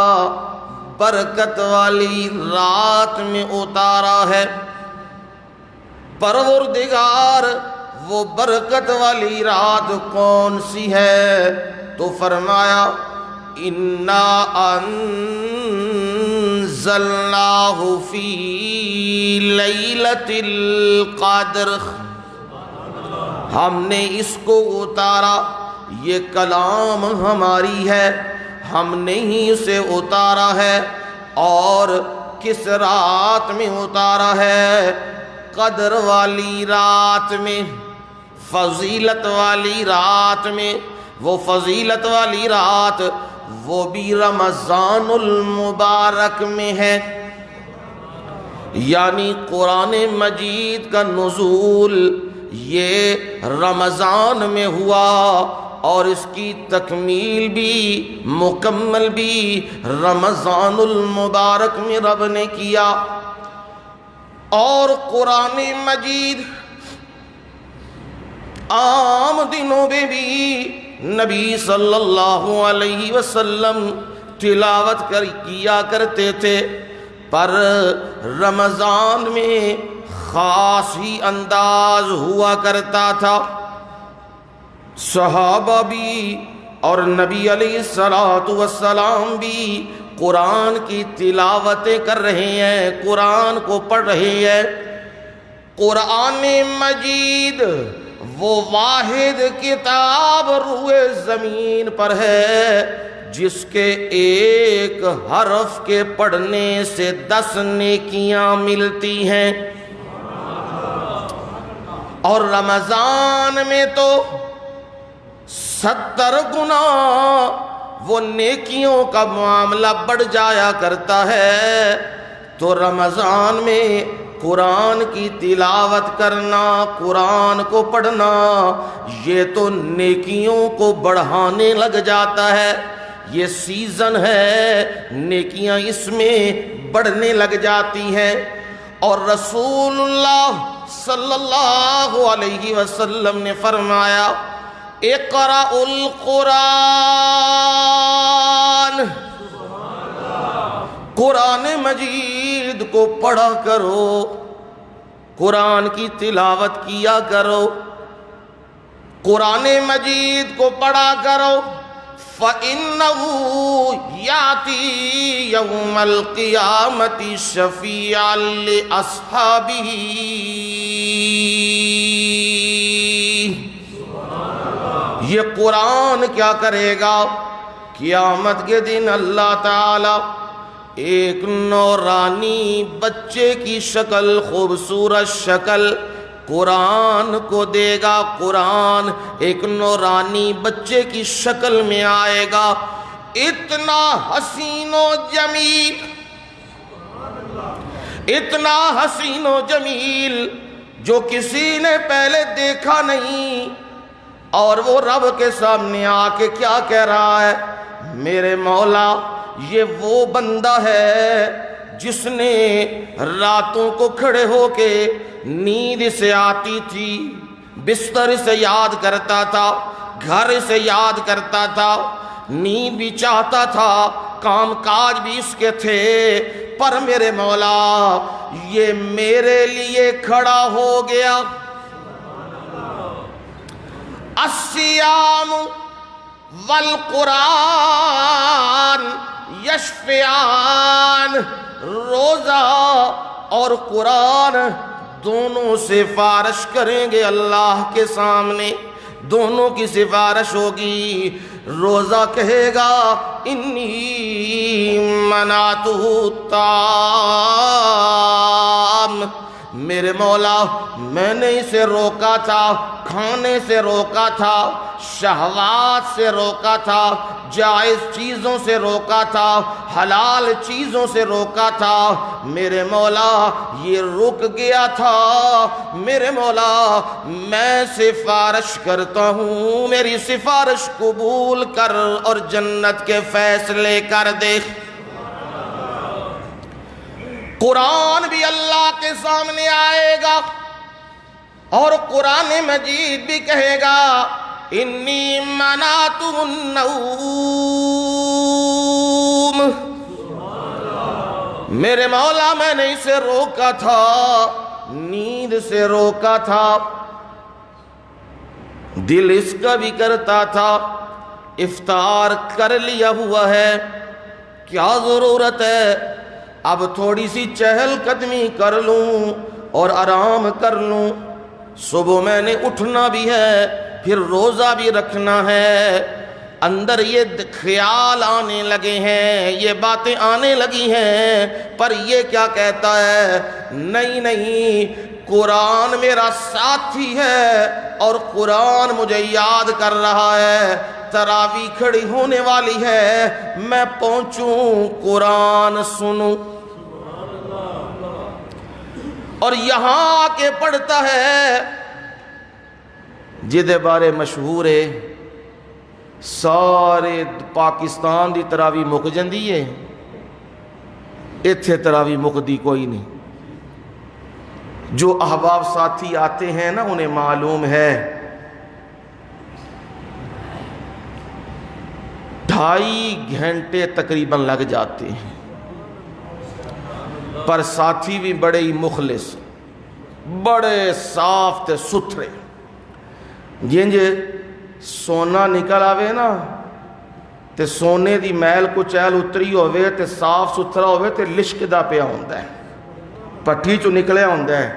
برکت والی رات میں اتارا ہے۔ پروردگار وہ برکت والی رات کون سی ہے؟ تو فرمایا انا انزلناہ فی لیلۃ القدر، ہم نے اس کو اتارا، یہ کلام ہماری ہے، ہم نے ہی اسے اتارا ہے۔ اور کس رات میں اتارا ہے؟ قدر والی رات میں، فضیلت والی رات میں۔ وہ فضیلت والی رات وہ بھی رمضان المبارک میں ہے، یعنی قرآن مجید کا نزول یہ رمضان میں ہوا، اور اس کی تکمیل بھی، مکمل بھی رمضان المبارک میں رب نے کیا۔ اور قرآن مجید عام دنوں میں بھی نبی صلی اللہ علیہ وسلم تلاوت کیا کرتے تھے، پر رمضان میں خاص ہی انداز ہوا کرتا تھا۔ صحابہ بھی اور نبی علیہ الصلوۃ والسلام بھی قرآن کی تلاوتیں کر رہے ہیں، قرآن کو پڑھ رہے ہیں۔ قرآن مجید وہ واحد کتاب روئے زمین پر ہے جس کے ایک حرف کے پڑھنے سے 10 نیکیاں ملتی ہیں، اور رمضان میں تو 70 گنا وہ نیکیوں کا معاملہ بڑھ جایا کرتا ہے۔ تو رمضان میں قرآن کی تلاوت کرنا، قرآن کو پڑھنا، یہ تو نیکیوں کو بڑھانے لگ جاتا ہے۔ یہ سیزن ہے، نیکیاں اس میں بڑھنے لگ جاتی ہیں۔ اور رسول اللہ صلی اللہ علیہ وسلم نے فرمایا اقرأ القرآن، قرآن مجید کو پڑھا کرو، قرآن کی تلاوت کیا کرو، قرآن مجید کو پڑھا کرو۔ فَإِنَّهُ يَأْتِي يَوْمَ الْقِيَامَةِ شَفِيعًا لِأَصْحَابِهِ، یہ قرآن کیا کرے گا؟ قیامت کے دن اللہ تعالی ایک نورانی بچے کی شکل، خوبصورت شکل قرآن کو دے گا۔ قرآن ایک نورانی بچے کی شکل میں آئے گا، اتنا حسین و جمیل، اتنا حسین و جمیل جو کسی نے پہلے دیکھا نہیں۔ اور وہ رب کے سامنے آ کے کیا کہہ رہا ہے؟ میرے مولا، یہ وہ بندہ ہے جس نے راتوں کو کھڑے ہو کے نیند سے آتی تھی، بستر سے یاد کرتا تھا، گھر سے یاد کرتا تھا، نیند بھی چاہتا تھا، کام کاج بھی اس کے تھے، پر میرے مولا یہ میرے لیے کھڑا ہو گیا۔ الصیام والقرآن یشفعان، روزہ اور قرآن دونوں سفارش کریں گے اللہ کے سامنے، دونوں کی سفارش ہوگی۔ روزہ کہے گا انی منعتہ الطعام، میرے مولا میں نے اسے روکا تھا، کھانے سے روکا تھا، شہوات سے روکا تھا، جائز چیزوں سے روکا تھا، حلال چیزوں سے روکا تھا، میرے مولا یہ رک گیا تھا۔ میرے مولا میں سفارش کرتا ہوں، میری سفارش قبول کر اور جنت کے فیصلے کر دے۔ قرآن بھی اللہ کے سامنے آئے گا، اور قرآن مجید بھی کہے گا انی منعت النوم، میرے مولا میں نے اسے روکا تھا، نیند سے روکا تھا۔ دل اس کا بھی کرتا تھا افطار کر لیا ہوا ہے، کیا ضرورت ہے اب تھوڑی سی چہل قدمی کر لوں اور آرام کر لوں، صبح میں نے اٹھنا بھی ہے، پھر روزہ بھی رکھنا ہے۔ اندر یہ خیال آنے لگے ہیں، یہ باتیں آنے لگی ہیں، پر یہ کیا کہتا ہے، نہیں نہیں، قرآن میرا ساتھی ہے اور قرآن مجھے یاد کر رہا ہے، تراویح کھڑی ہونے والی ہے، میں پہنچوں قرآن سنوں۔ اور یہاں آ کے پڑھتا ہے جدے بارے مشہور ہے، سارے پاکستان دی تراویح مک جندی ہے، ایتھے تراویح مکدی کوئی نہیں۔ جو احباب ساتھی آتے ہیں نا انہیں معلوم ہے 2.5 گھنٹے تقریباً لگ جاتے ہیں، پر ساتھی بھی بڑے ہی مخلص، بڑے صاف تے ستھرے، جنجے سونا نکل آوے نا تے سونے دی میل کو چیل اتری ہوئے تے صاف ستھرا ہوئے تے لشک دا پیا ہوندہ ہے، پٹھی چو نکلے ہوندہ ہے۔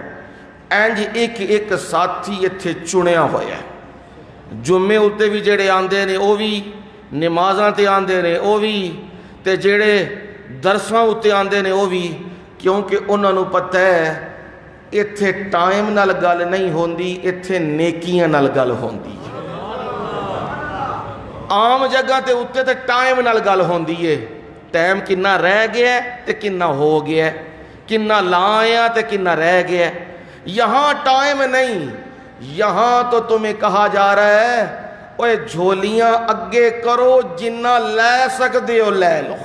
اینج ایک ایک ساتھی اتھے چنیا ہویا ہے، جمعے اتے بھی جڑے آندے نے او بھی، نمازاں تے آندے نے او بھی، تے جڑے درساں اتے آندے نے او بھی، کیونکہ انہوں نے پتہ ہے اتھے ٹائم نال گل نہیں ہوندی، اتھے نیکیاں نال گل ہوندی۔ عام جگہ تے اتے تے ٹائم نال گل ہوندی ہے، ٹائم کنہ رہ گیا ہے تے کنہ ہو گیا ہے، کنہ لائیا تے کنہ رہ گیا ہے۔ یہاں ٹائم نہیں، یہاں تو تمہیں کہا جا رہا ہے اوے جھولیاں اگے کرو، جنہ لے سکتے ہو لے لو۔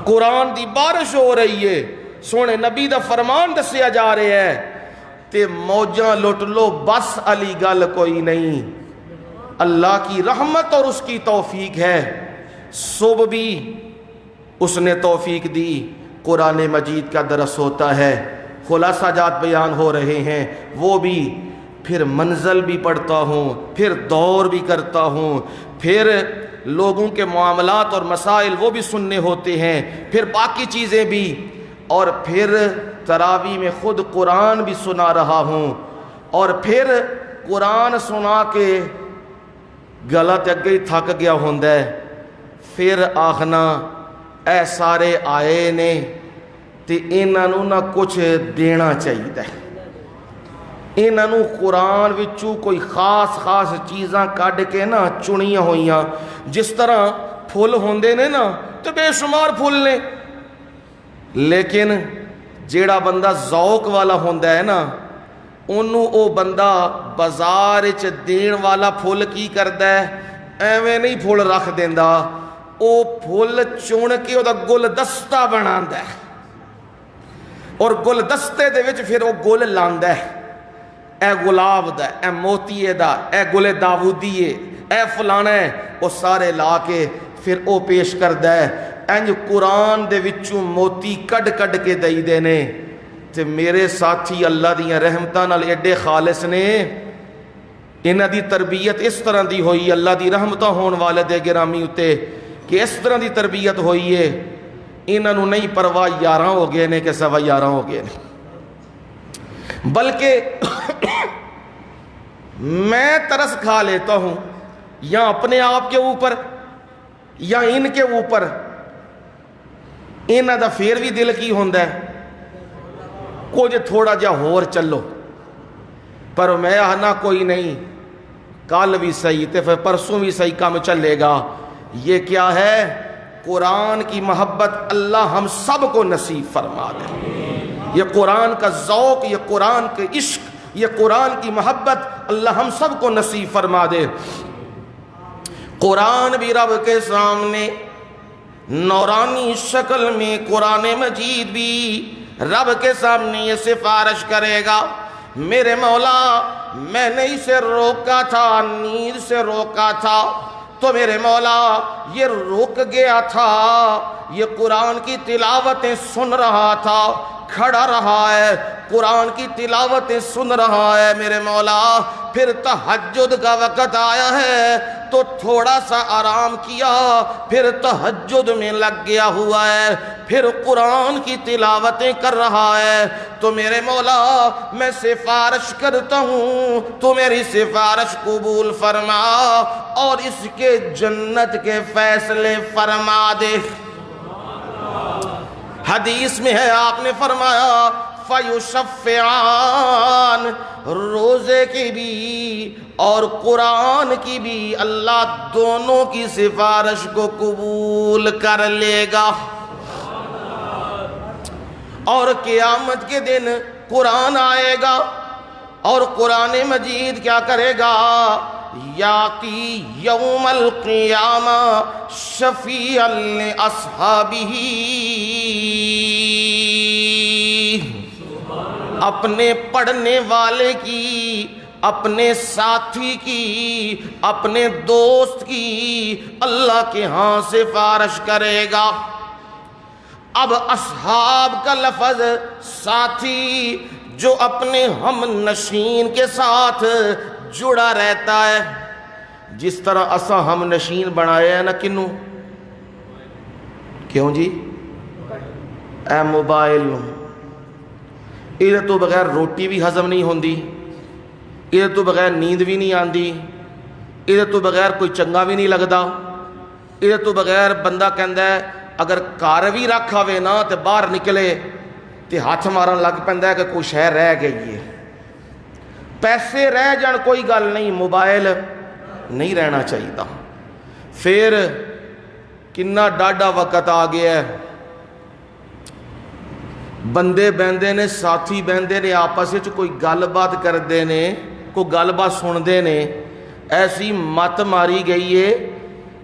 قرآن دی بارش ہو رہی ہے، سونے نبی دا فرمان دسیا جا رہے ہیں، تے موجاں لٹ لو، بس علی گل کوئی نہیں۔ اللہ کی رحمت اور اس کی توفیق ہے، صبح بھی اس نے توفیق دی، قرآن مجید کا درس ہوتا ہے، خلاصہ جات بیان ہو رہے ہیں، وہ بھی، پھر منزل بھی پڑھتا ہوں، پھر دور بھی کرتا ہوں، پھر لوگوں کے معاملات اور مسائل وہ بھی سننے ہوتے ہیں، پھر باقی چیزیں بھی، اور پھر تراویح میں خود قرآن بھی سنا رہا ہوں، اور پھر قرآن سنا کے گلا تے اگے تھک گیا ہوندہ ہے، پھر آخنا اے سارے آئے نے تے انہوں نہ کچھ دینا چاہیے، انہوں قرآن وچوں کوئی خاص خاص چیزاں کڈ کے نا چنیاں ہوئیاں، جس طرح پھول ہوندے نے نا تو بے شمار پھول نے، لیکن جیڑا بندہ ذوق والا ہوندہ ہے نا انہوں او بندہ بازار چ دین والا پھول کی کردا ہے، ایویں نہیں پھول رکھ دیندا، او پھول چن کے او دا گلدستہ بناندا ہے، اور گلدستے دے وچ پھر او گل لاندا ہے، اے گلاب دا، اے موتیے دا، اے گل داودیے، اے فلانا ہے، او سارے لا کے پھر او پیش کردا ہے۔ انج قرآن دے وچوں موتی کڈ کڈ کے دئی دے نے، تے میرے ساتھی اللہ دیاں رحمتاں نال ایڈے خالص نے، انہاں دی تربیت اس طرح دی ہوئی، اللہ دی رحمتاں ہون والے دے گرامی اتے کہ اس طرح دی تربیت ہوئی ہے، انہاں نوں نہیں پرواہ 11 ہو گئے نے کہ 11:15 ہو گئے نے، بلکہ میں ترس کھا لیتا ہوں یا اپنے آپ کے اوپر یا ان کے اوپر، انہاں دا پھر بھی دل کی ہوندہ ہے کچھ تھوڑا جا ہور چلو، پر میں آنا کوئی نہیں، کل بھی صحیح تے پھر پرسوں بھی صحیح کام چلے گا۔ یہ کیا ہے؟ قرآن کی محبت اللہ ہم سب کو نصیب فرما دے، یہ قرآن کا ذوق، یہ قرآن کے عشق، یہ قرآن کی محبت اللہ ہم سب کو نصیب فرما دے۔ قرآن بھی رب کے سامنے نورانی شکل میں، قرآن مجید بھی رب کے سامنے یہ سفارش کرے گا میرے مولا میں نے اسے روکا تھا، نیند سے روکا تھا، تو میرے مولا یہ رک گیا تھا، یہ قرآن کی تلاوتیں سن رہا تھا، کھڑا رہا ہے، قرآن کی تلاوتیں سن رہا ہے میرے مولا، پھر تہجد کا وقت آیا ہے تو تھوڑا سا آرام کیا، پھر تہجد میں لگ گیا ہوا ہے، پھر قرآن کی تلاوتیں کر رہا ہے، تو میرے مولا میں سفارش کرتا ہوں تو میری سفارش قبول فرما اور اس کے جنت کے فیصلے فرما دے۔ حدیث میں ہے آپ نے فرمایا فَيُشَفِّعَانِ، روزے کی بھی اور قرآن کی بھی اللہ دونوں کی سفارش کو قبول کر لے گا، اور قیامت کے دن قرآن آئے گا اور قرآن مجید کیا کرے گا، یاتی یوم القیامہ شفیعا لاصحابہ، اپنے پڑھنے والے کی، اپنے ساتھی کی، اپنے دوست کی اللہ کے ہاں سفارش کرے گا۔ اب اصحاب کا لفظ ساتھی جو اپنے ہم نشین کے ساتھ جڑا رہتا ہے، جس طرح اساں ہم نشین بنایا ہے نا کنوں، کیوں جی؟ اے موبائل، یہ تو بغیر روٹی بھی ہضم نہیں ہوندی، یہ تو بغیر نیند بھی نہیں آندی، یہ تو بغیر کوئی چنگا بھی نہیں لگدا، یہ تو بغیر بندہ کہندا ہے اگر کار بھی رکھ آوے نا تے باہر نکلے تے ہاتھ مارن لگ پیندا ہے کہ کوئی شے رہ گئی ہے، پیسے رہ جان کوئی گل نہیں، موبائل نہیں رہنا چاہیے۔ پھر کنا ڈاڈا وقت آ گیا ہے، بندے بہندے نے، ساتھی بہندے نے، آپس وچ کوئی گل بات کردے نے، کوئی گل بات سندے نے، ایسی مت ماری گئی ہے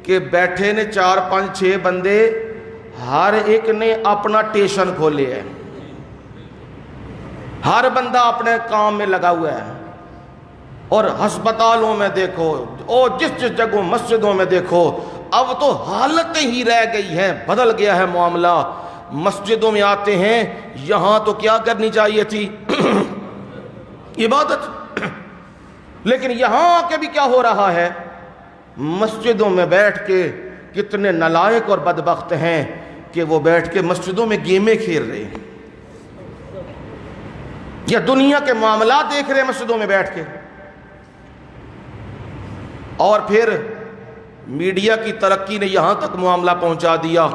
کہ بیٹھے نے 4 5 6 بندے، ہر ایک نے اپنا ٹیشن کھولے ہے، ہر بندہ اپنے کام میں لگا ہوا ہے، اور ہسپتالوں میں دیکھو اور جس جگہوں مسجدوں میں دیکھو، اب تو حالتیں ہی رہ گئی ہیں، بدل گیا ہے معاملہ۔ مسجدوں میں آتے ہیں، یہاں تو کیا کرنی چاہیے تھی عبادت، لیکن یہاں آ کے بھی کیا ہو رہا ہے، مسجدوں میں بیٹھ کے کتنے نالائق اور بدبخت ہیں کہ وہ بیٹھ کے مسجدوں میں گیمیں کھیل رہے ہیں، یا دنیا کے معاملات دیکھ رہے ہیں مسجدوں میں بیٹھ کے۔ اور پھر میڈیا کی ترقی نے یہاں تک معاملہ پہنچا دیا،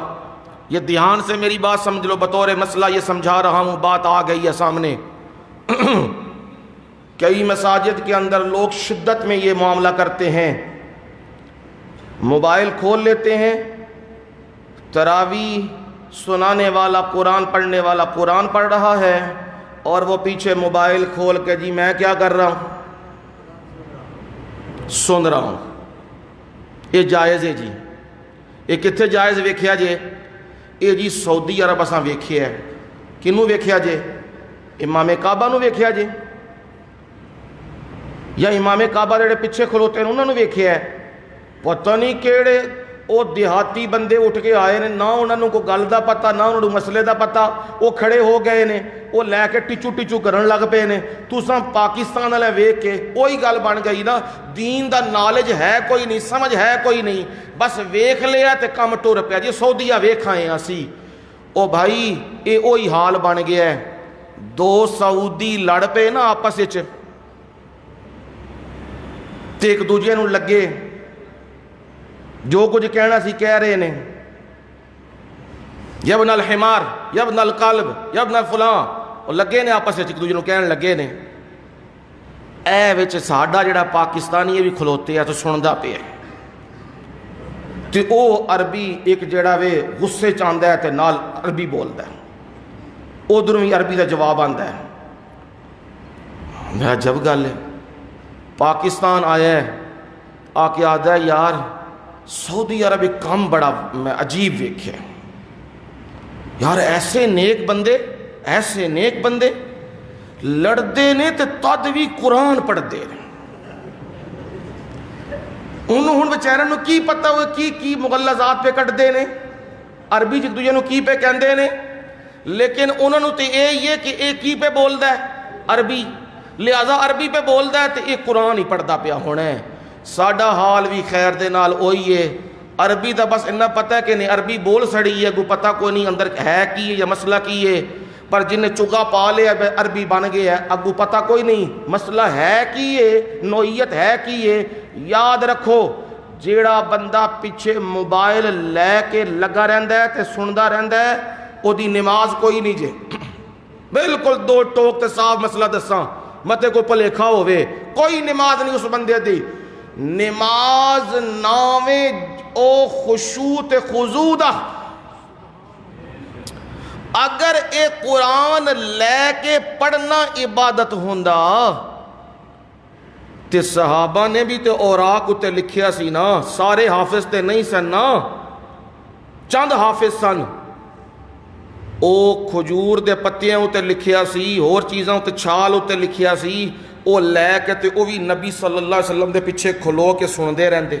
یہ دھیان سے میری بات سمجھ لو، بطور مسئلہ یہ سمجھا رہا ہوں، بات آ گئی ہے سامنے۔ کئی مساجد کے اندر لوگ شدت میں یہ معاملہ کرتے ہیں، موبائل کھول لیتے ہیں، تراویح سنانے والا، قرآن پڑھنے والا قرآن پڑھ رہا ہے، اور وہ پیچھے موبائل کھول کے جی میں کیا کر رہا ہوں، سن رہا ہوں۔ یہ جائز ہے جی، یہ کتنے جائز ویکھیا جے؟ یہ جی سعودی عرب اساں ویکھیا ہے۔ کنوں ویکھیا جے؟ امام کعبہ نو ویکھیا جے، یا امام کعبہ جڑے پیچھے کھلوتے ہیں انہوں نے ویکھیا ہے؟ پتہ نہیں کیڑے وہ دیہاتی بندے اٹھ کے آئے نے، نہ انہوں کو گل دا پتہ، نہ انہوں مسئلے دا پتہ، وہ کھڑے ہو گئے نے، وہ لے کے ٹچو ٹچو کرن لگ پے نے، تساں پاکستان والے ویکھ کے وہی گل بن گئی نا، دین دا نالج ہے کوئی نہیں، سمجھ ہے کوئی نہیں، بس ویکھ لیا تے کم ٹر پیا جی سعودیہ ویکھ آئے اسی۔ او بھائی یہ وہی حال بن گیا ہے، 2 سعودی لڑ پے نا آپس وچ تے ایک دوجے نوں لگے جو کچھ کہنا سی کہہ رہے نے، یبن الحمار، یبن القلب، یبن فلاں، وہ لگے نے آپس ایک دوسرے کہنے لگے نے۔ اے وچ ساڈا جڑا پاکستانی بھی کھلوتے ہیں تو سندا پیا تے او عربی ایک جڑا وے غصے چ آندا ہے تے نال عربی بولدا ہے، ادھروں بھی عربی دا جواب آندا ہے۔ میں جب گل ہے پاکستان آیا ہے، آ کے آدھا ہے یار سعودی عرب ایک کام بڑا میں عجیب ویکھیا یار، ایسے نیک بندے، ایسے نیک بندے لڑتے نے تے تد بھی قرآن پڑھتے ہیں. انہوں ہن بیچارے نو کی پتہ ہوئے کی مغلظات پہ کٹتے ہیں, عربی ایک دوجے نو کی پہ کہندے نے, لیکن انہوں نے تے یہ کہ اے کی پہ بولدا ہے عربی, لہذا عربی پہ بولدا ہے تے اے قرآن ہی پڑھدا پیا ہونا ہے. ساڈا حال بھی خیر دے نال وہی ہے, عربی دا بس اتنا پتہ ہے کہ نہیں عربی بول سڑی ہے, کوئی پتہ کوئی نہیں اندر ہے کی ہے یا مسئلہ کی ہے, پر جن نے چگا پا لیا عربی بن گیا ہے, اگو پتہ کوئی نہیں مسئلہ ہے کی ہے, نوعیت ہے کی ہے. یاد رکھو جیڑا بندہ پیچھے موبائل لے کے لگا رہندا ہے تے سندا رہندا ہے, او دی نماز کوئی نہیں جے. بالکل دو ٹوک تے صاف مسئلہ دساں متے کوئی پلیکھا ہوئے, کوئی نماز نہیں اس بندے دی. نماز ناویں او خشوع تے خضوع دا. اگر اے قرآن لے کے پڑھنا عبادت ہوندا تے صحابہ نے بھی تے اوراق اتے لکھیا سی نا, سارے حافظ تے نہیں سن نا, چند حافظ سن. او کھجور دے پتیاں اتے لکھیا سی, اور چیزاں اتے چھال اتے لکھیا سی, او لے کے تے او بھی نبی صلی اللہ علیہ وسلم دے پیچھے کھلو کے سندے رہندے.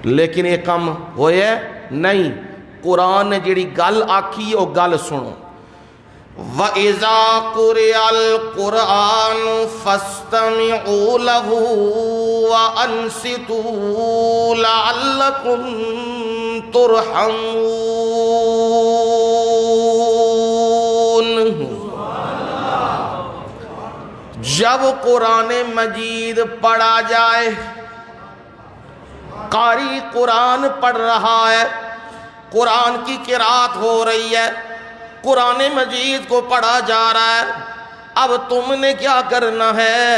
لیکن یہ کم ہویا نہیں. قرآن نے جیڑی گل آکھی او گل سنو. وَإِذَا قُرِئَ الْقُرْآنُ فَاسْتَمِعُوا لَهُ وَأَنصِتُوا لَعَلَّكُمْ تُرْحَمُونَ. جب قرآن مجید پڑھا جائے, قاری قرآن پڑھ رہا ہے, قرآن کی قرات ہو رہی ہے, قرآن مجید کو پڑھا جا رہا ہے, اب تم نے کیا کرنا ہے؟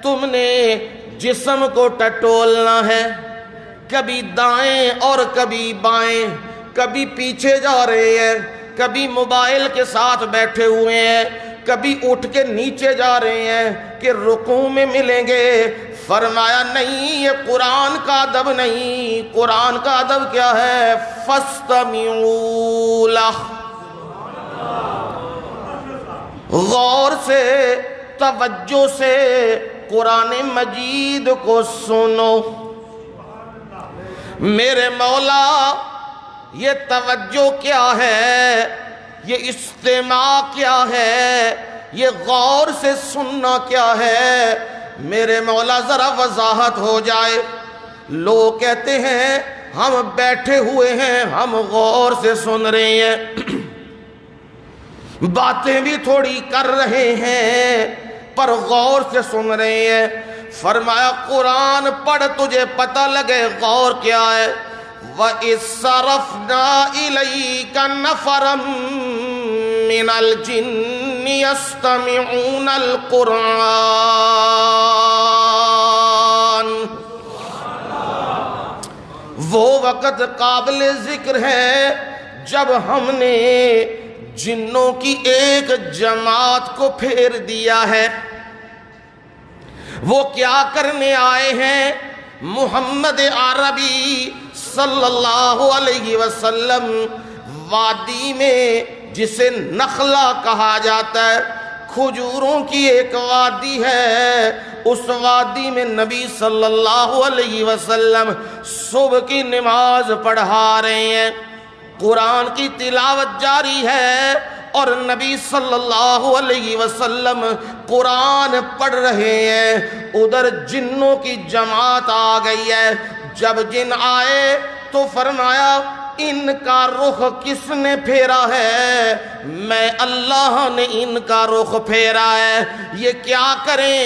تم نے جسم کو ٹٹولنا ہے, کبھی دائیں اور کبھی بائیں, کبھی پیچھے جا رہے ہیں, کبھی موبائل کے ساتھ بیٹھے ہوئے ہیں, کبھی اٹھ کے نیچے جا رہے ہیں کہ رکوع میں ملیں گے. فرمایا نہیں, یہ قرآن کا ادب نہیں. قرآن کا ادب کیا ہے؟ فَاسْتَمِعُوا لَهُ, غور سے توجہ سے قرآن مجید کو سنو. میرے مولا یہ توجہ کیا ہے, یہ استماع کیا ہے, یہ غور سے سننا کیا ہے؟ میرے مولا ذرا وضاحت ہو جائے. لوگ کہتے ہیں ہم بیٹھے ہوئے ہیں, ہم غور سے سن رہے ہیں, باتیں بھی تھوڑی کر رہے ہیں پر غور سے سن رہے ہیں. فرمایا قرآن پڑھ تجھے پتہ لگے غور کیا ہے. وَإِذْ صَرَفْنَا إِلَيْكَ نَفَرًا مِّنَ الْجِنِّ يَسْتَمِعُونَ الْقُرْآنَ. وہ وقت قابل ذکر ہے جب ہم نے جنوں کی ایک جماعت کو پھیر دیا ہے. وہ کیا کرنے آئے ہیں؟ محمد عربی صلی اللہ علیہ وسلم وادی میں, جسے نخلا کہا جاتا ہے, کھجوروں کی ایک وادی ہے, اس وادی میں نبی صلی اللہ علیہ وسلم صبح کی نماز پڑھا رہے ہیں, قرآن کی تلاوت جاری ہے اور نبی صلی اللہ علیہ وسلم قرآن پڑھ رہے ہیں. ادھر جنوں کی جماعت آ گئی ہے. جب جن آئے تو فرمایا ان کا رخ کس نے پھیرا ہے؟ میں اللہ نے ان کا رخ پھیرا ہے. یہ کیا کریں؟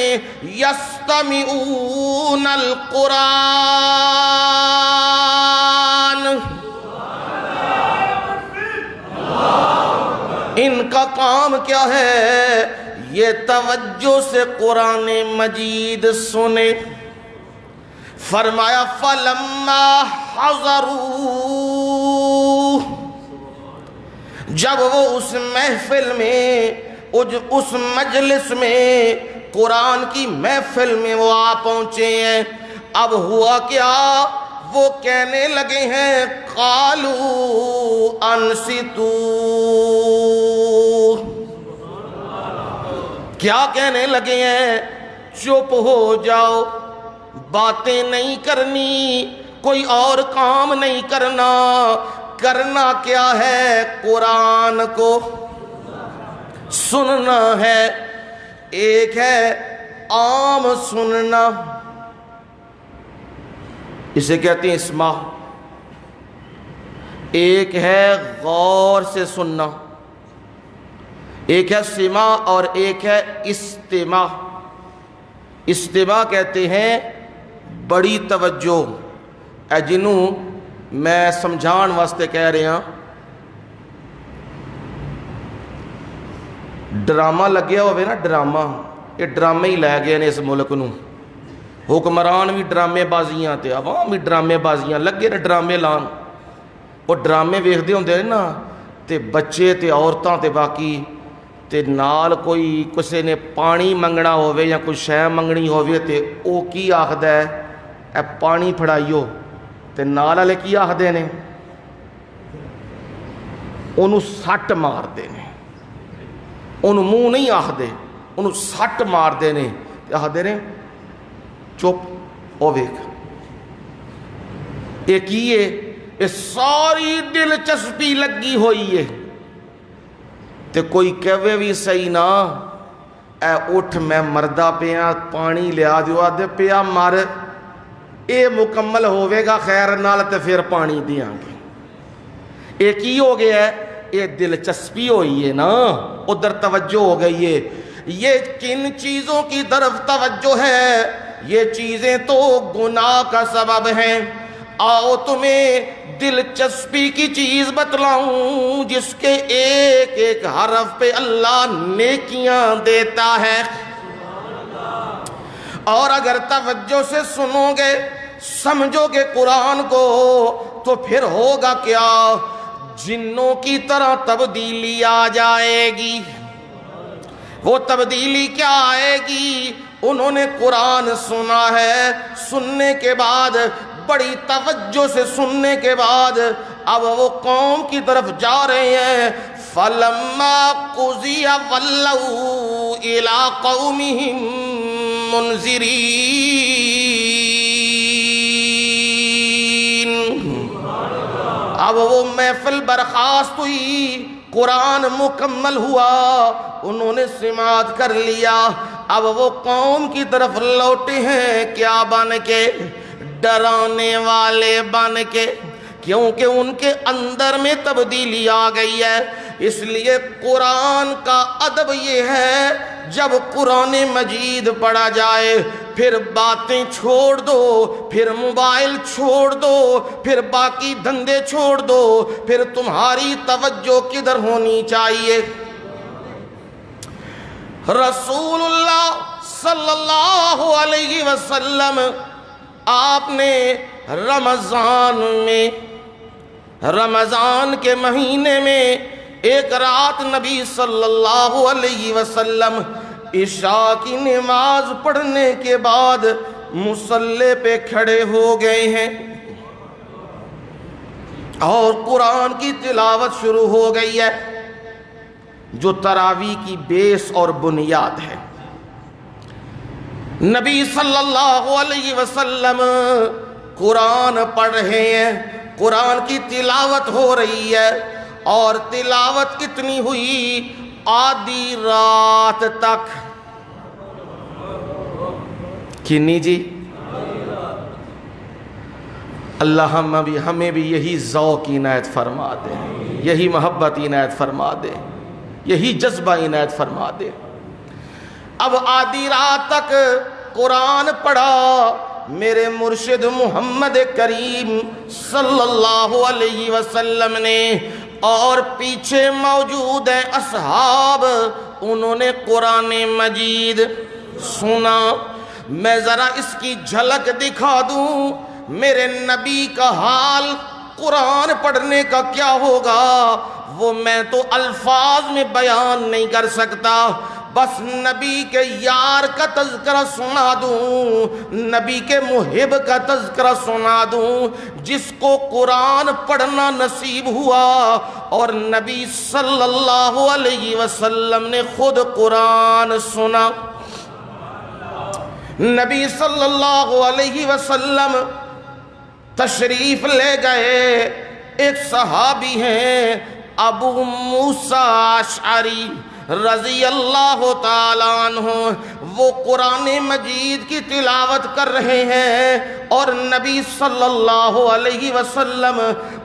یستمعون القرآن. ان کا کام کیا ہے؟ یہ توجہ سے قرآن مجید سنے. فرمایا فَلَمَّا حَضَرُوا, جب وہ اس محفل میں, اس مجلس میں, قرآن کی محفل میں وہ آ پہنچے ہیں, اب ہوا کیا؟ وہ کہنے لگے ہیں قَالُوا أَنصِتُوا, کیا کہنے لگے ہیں؟ چپ ہو جاؤ، باتیں نہیں کرنی، کوئی اور کام نہیں کرنا۔ کرنا کیا ہے؟ قرآن کو سننا ہے۔ ایک ہے عام سننا، اسے کہتے ہیں اسماع۔ ایک ہے غور سے سننا، ایک ہے سماع اور ایک ہے استماع۔ استماع کہتے ہیں بڑی توجہ۔ اے جنوں میں سمجھان واسطے کہہ رہے ہیں، ڈرامہ لگیا ہوئے نا، ڈرامہ، یہ ڈرامے ہی لے گئے نے اس ملک نو۔ حکمران بھی ڈرامے بازیاں تے عوام بھی ڈرامے بازیاں لگے نے ڈرامے لان۔ وہ ڈرامے ویکھدے ہوندے نا تے بچے تے عورتاں تے باقی تے نال کوئی کسے نے پانی منگنا ہوئے یا کوئی شے منگنی ہوئے تے او کی آخدا ہے؟ اے پانی پھڑائیو، تے نال والے کی آخدے نے؟ انہوں سٹ مار دے نے، انہوں منہ نہیں آخدے، انہوں سٹ مار دے نے، آخدے نے چپ او ویکھ۔ ایک یہ ساری دلچسپی لگی ہوئی ہے تے کوئی کہوے بھی صحیح نا، اے اٹھ میں مردہ پیا پانی لیا دیو، آدھے پیا مر، اے مکمل ہوئے گا خیر نال تے پھر پانی دیاں گے۔ ایک ہی ہو گیا ہے، یہ دلچسپی ہوئی ہے نا، ادھر توجہ ہو گئی ہے۔ یہ کن چیزوں کی طرف توجہ ہے؟ یہ چیزیں تو گناہ کا سبب ہیں۔ آؤ تمہیں دلچسپی کی چیز بتلاؤں جس کے ایک ایک حرف پہ اللہ نیکیاں دیتا ہے۔ اور اگر توجہ سے سنو گے، سمجھو گے قرآن کو، تو پھر ہوگا کیا؟ جنوں کی طرح تبدیلی آ جائے گی۔ وہ تبدیلی کیا آئے گی؟ انہوں نے قرآن سنا ہے، سننے کے بعد بڑی توجہ سے سننے کے بعد اب وہ قوم کی طرف جا رہے ہیں۔ فَلَمَّا قُضِيَ وَلَّوْا إِلَىٰ قَوْمِهِمْ مُنذِرِينَ۔ اب وہ محفل برخاست ہوئی، قرآن مکمل ہوا، انہوں نے سماعت کر لیا، اب وہ قوم کی طرف لوٹے ہیں، کیا بن کے؟ ڈرانے والے بن کے، کیونکہ ان کے اندر میں تبدیلی آ گئی ہے۔ اس لیے قرآن کا ادب یہ ہے، جب قرآن مجید پڑھا جائے پھر باتیں چھوڑ دو، پھر موبائل چھوڑ دو، پھر باقی دھندے چھوڑ دو، پھر تمہاری توجہ کدھر ہونی چاہیے؟ رسول اللہ صلی اللہ علیہ وسلم آپ نے رمضان کے مہینے میں ایک رات نبی صلی اللہ علیہ وسلم عشاء کی نماز پڑھنے کے بعد مصلی پہ کھڑے ہو گئے ہیں اور قرآن کی تلاوت شروع ہو گئی ہے، جو تراویح کی بیس اور بنیاد ہے۔ نبی صلی اللہ علیہ وسلم قرآن پڑھ رہے ہیں، قرآن کی تلاوت ہو رہی ہے، اور تلاوت کتنی ہوئی؟ آدھی رات تک۔ کنی جی؟ اللہ ہمیں بھی یہی ذوق عنایت فرما دے، یہی محبت عنایت فرما دے، یہی جذبہ عنایت فرما دے۔ اب آدھی رات تک قرآن پڑھا میرے مرشد محمد کریم صلی اللہ علیہ وسلم نے، اور پیچھے موجود ہیں اصحاب، انہوں نے قرآن مجید سنا۔ میں ذرا اس کی جھلک دکھا دوں، میرے نبی کا حال قرآن پڑھنے کا کیا ہوگا وہ میں تو الفاظ میں بیان نہیں کر سکتا۔ بس نبی کے یار کا تذکرہ سنا دوں، نبی کے محب کا تذکرہ سنا دوں، جس کو قرآن پڑھنا نصیب ہوا اور نبی صلی اللہ علیہ وسلم نے خود قرآن سنا۔ نبی صلی اللہ علیہ وسلم تشریف لے گئے، ایک صحابی ہیں ابو موسیٰ اشعری رضی اللہ تعالیٰ عنہ، وہ قرآن مجید کی تلاوت کر رہے ہیں اور نبی صلی اللہ علیہ وسلم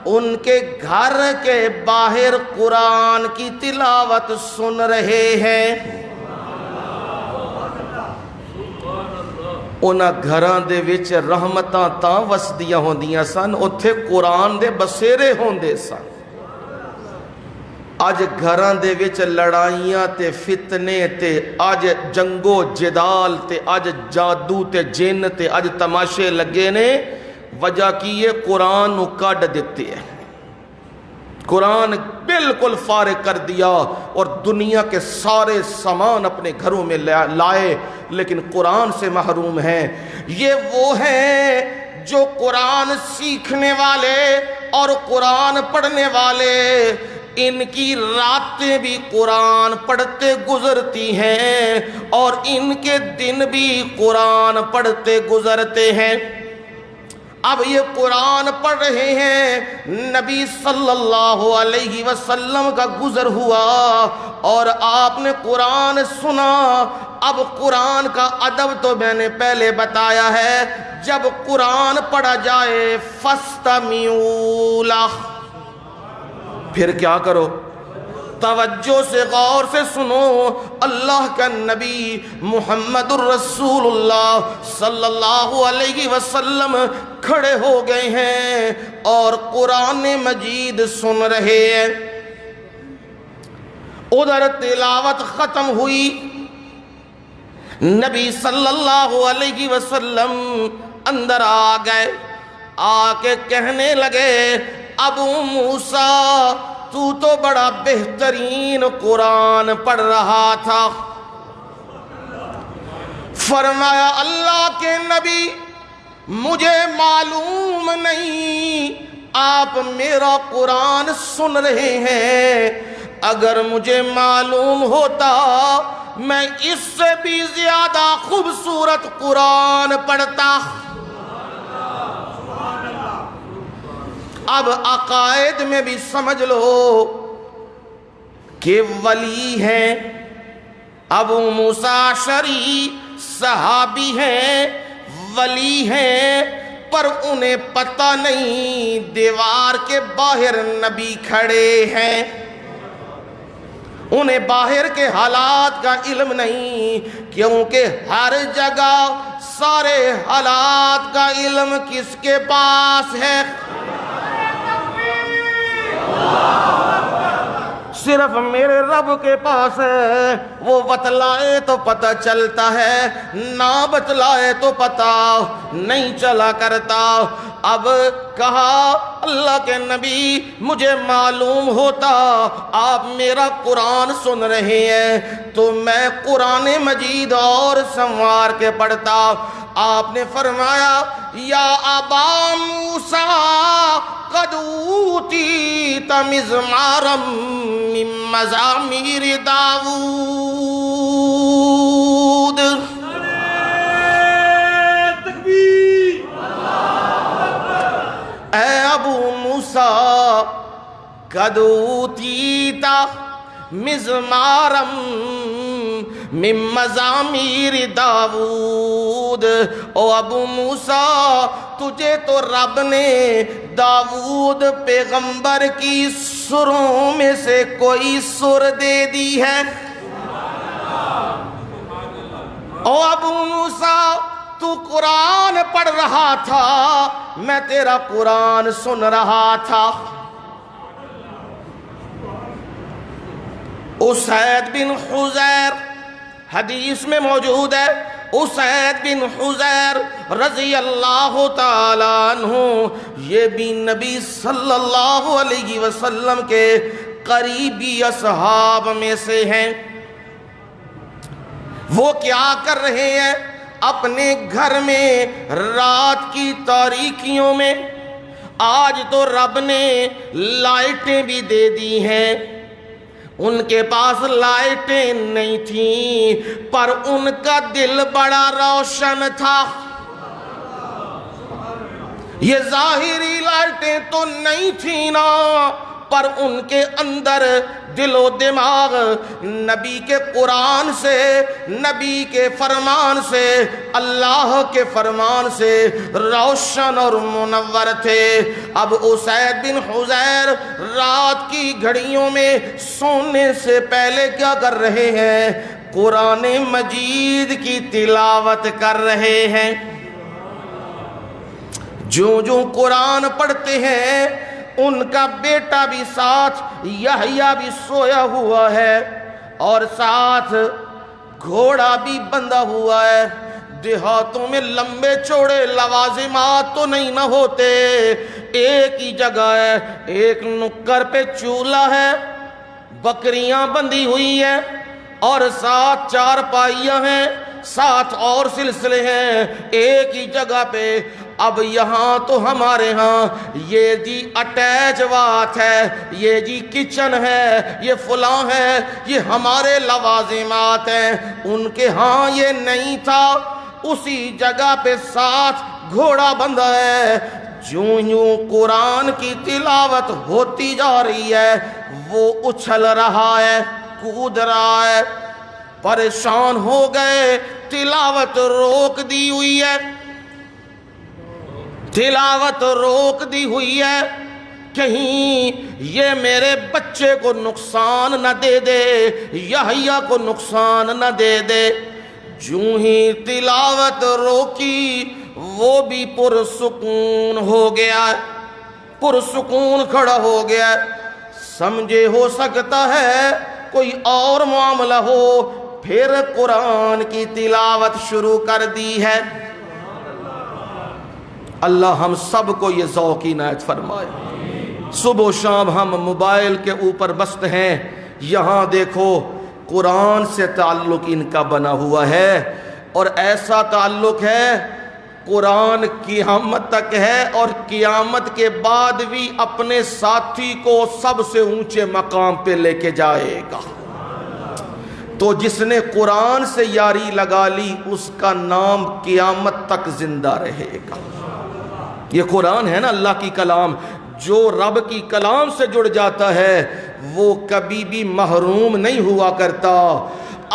ان کے گھر کے باہر قرآن کی تلاوت سن رہے ہیں۔ انہاں گھراں دے وچ رحمتاں تاں وسدیاں ہوندیاں سن، اتھے قرآن دے بسیرے ہوندے سن۔ اج گھراں دے وچ لڑائیاں تے فتنے تے اج جنگ و جدال تے اج جادو تے جن تے اج تماشے لگے نے، وجہ کی یہ قرآن نو کڈ دیتے ہیں، قرآن بالکل فارغ کر دیا اور دنیا کے سارے سامان اپنے گھروں میں لائے، لیکن قرآن سے محروم ہیں۔ یہ وہ ہیں جو قرآن سیکھنے والے اور قرآن پڑھنے والے، ان کی راتیں بھی قرآن پڑھتے گزرتی ہیں اور ان کے دن بھی قرآن پڑھتے گزرتے ہیں۔ اب یہ قرآن پڑھ رہے ہیں، نبی صلی اللہ علیہ وسلم کا گزر ہوا اور آپ نے قرآن سنا۔ اب قرآن کا ادب تو میں نے پہلے بتایا ہے، جب قرآن پڑھا جائے فَاسْتَمِعُوا لَهُ، پھر کیا کرو؟ توجہ سے غور سے سنو۔ اللہ کا نبی محمد الرسول اللہ صلی اللہ علیہ وسلم کھڑے ہو گئے ہیں اور قرآن مجید سن رہے ہیں۔ ادھر تلاوت ختم ہوئی، نبی صلی اللہ علیہ وسلم اندر آ گئے، آ کے کہنے لگے ابو موسیٰ تو بڑا بہترین قرآن پڑھ رہا تھا۔ فرمایا اللہ کے نبی مجھے معلوم نہیں آپ میرا قرآن سن رہے ہیں، اگر مجھے معلوم ہوتا میں اس سے بھی زیادہ خوبصورت قرآن پڑھتا۔ اب عقائد میں بھی سمجھ لو کہ ولی ہیں، ابو موسیٰ اشعری صحابی ہیں، ولی ہیں، پر انہیں پتہ نہیں دیوار کے باہر نبی کھڑے ہیں، انہیں باہر کے حالات کا علم نہیں، کیونکہ ہر جگہ سارے حالات کا علم کس کے پاس ہے؟ صرف میرے رب کے پاس ہے، وہ بتلائے تو پتہ چلتا ہے، نہ بتلائے تو پتہ نہیں چلا کرتا۔ اب کہا اللہ کے نبی مجھے معلوم ہوتا آپ میرا قرآن سن رہے ہیں تو میں قرآن مجید اور سنوار کے پڑھتا۔ آپ نے فرمایا یا ابا موسیٰ قد اوتیت مزمارا من مزامیر داود۔ اے ابو موسیٰ قد اوتیت مزمارا من مزامیر داود، او ابو موسیٰ تجھے تو رب نے داود پیغمبر کی سروں میں سے کوئی سر دے دی ہے۔ او ابو موسیٰ تو قرآن پڑھ رہا تھا، میں تیرا قرآن سن رہا تھا۔ اسید بن حضیر حدیث میں موجود ہے، اسید بن حضیر رضی اللہ تعالیٰ عنہ یہ بھی نبی صلی اللہ علیہ وسلم کے قریبی اصحاب میں سے ہیں۔ وہ کیا کر رہے ہیں اپنے گھر میں رات کی تاریکیوں میں؟ آج تو رب نے لائٹیں بھی دے دی ہیں، ان کے پاس لائٹیں نہیں تھیں پر ان کا دل بڑا روشن تھا۔ یہ ظاہری لائٹیں تو نہیں تھیں نا، پر ان کے اندر دل و دماغ نبی کے قرآن سے، نبی کے فرمان سے، اللہ کے فرمان سے روشن اور منور تھے۔ اب اسید بن حضیر رات کی گھڑیوں میں سونے سے پہلے کیا کر رہے ہیں؟ قرآن مجید کی تلاوت کر رہے ہیں۔ جو قرآن پڑھتے ہیں ان کا بیٹا بھی ساتھ، یحییٰ بھی سویا ہوا ہے اور ساتھ گھوڑا بھی بندھا ہوا ہے۔ دیہاتوں میں لمبے چوڑے لوازمات تو نہیں نہ ہوتے، ایک ہی جگہ ہے، ایک نکر پہ چولہا ہے، بکریاں بندھی ہوئی ہیں اور ساتھ چارپائیاں ہیں، ساتھ اور سلسلے ہیں، ایک ہی جگہ پہ۔ اب یہاں تو ہمارے ہاں یہ جی اٹیچ بات ہے، یہ جی کچن ہے، یہ فلاں ہے، یہ ہمارے لوازمات ہیں، ان کے ہاں یہ نہیں تھا۔ اسی جگہ پہ ساتھ گھوڑا بندھا ہے۔ یوں قرآن کی تلاوت ہوتی جا رہی ہے، وہ اچھل رہا ہے، کود رہا ہے۔ پریشان ہو گئے، تلاوت روک دی ہوئی ہے، تلاوت روک دی ہوئی ہے، کہیں یہ میرے بچے کو نقصان نہ دے دے، یحییٰ کو نقصان نہ دے دے۔ جوں ہی تلاوت روکی وہ بھی پرسکون ہو گیا، پرسکون کھڑا ہو گیا۔ سمجھے ہو سکتا ہے کوئی اور معاملہ ہو، پھر قرآن کی تلاوت شروع کر دی ہے۔ اللہ ہم سب کو یہ ذوق عنایت فرمائے۔ صبح و شام ہم موبائل کے اوپر مست ہیں، یہاں دیکھو قرآن سے تعلق ان کا بنا ہوا ہے، اور ایسا تعلق ہے قرآن قیامت تک ہے، اور قیامت کے بعد بھی اپنے ساتھی کو سب سے اونچے مقام پہ لے کے جائے گا۔ تو جس نے قرآن سے یاری لگا لی اس کا نام قیامت تک زندہ رہے گا۔ یہ قرآن ہے نا اللہ کی کلام، جو رب کی کلام سے جڑ جاتا ہے وہ کبھی بھی محروم نہیں ہوا کرتا۔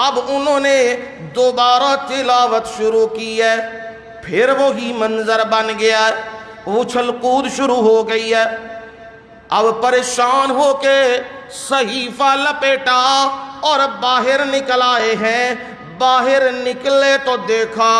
اب انہوں نے دوبارہ تلاوت شروع کی ہے، پھر وہی منظر بن گیا ہے، اچھل کود شروع ہو گئی ہے۔ اب پریشان ہو کے صحیفہ لپیٹا اور باہر نکل آئے ہیں۔ باہر نکلے تو دیکھا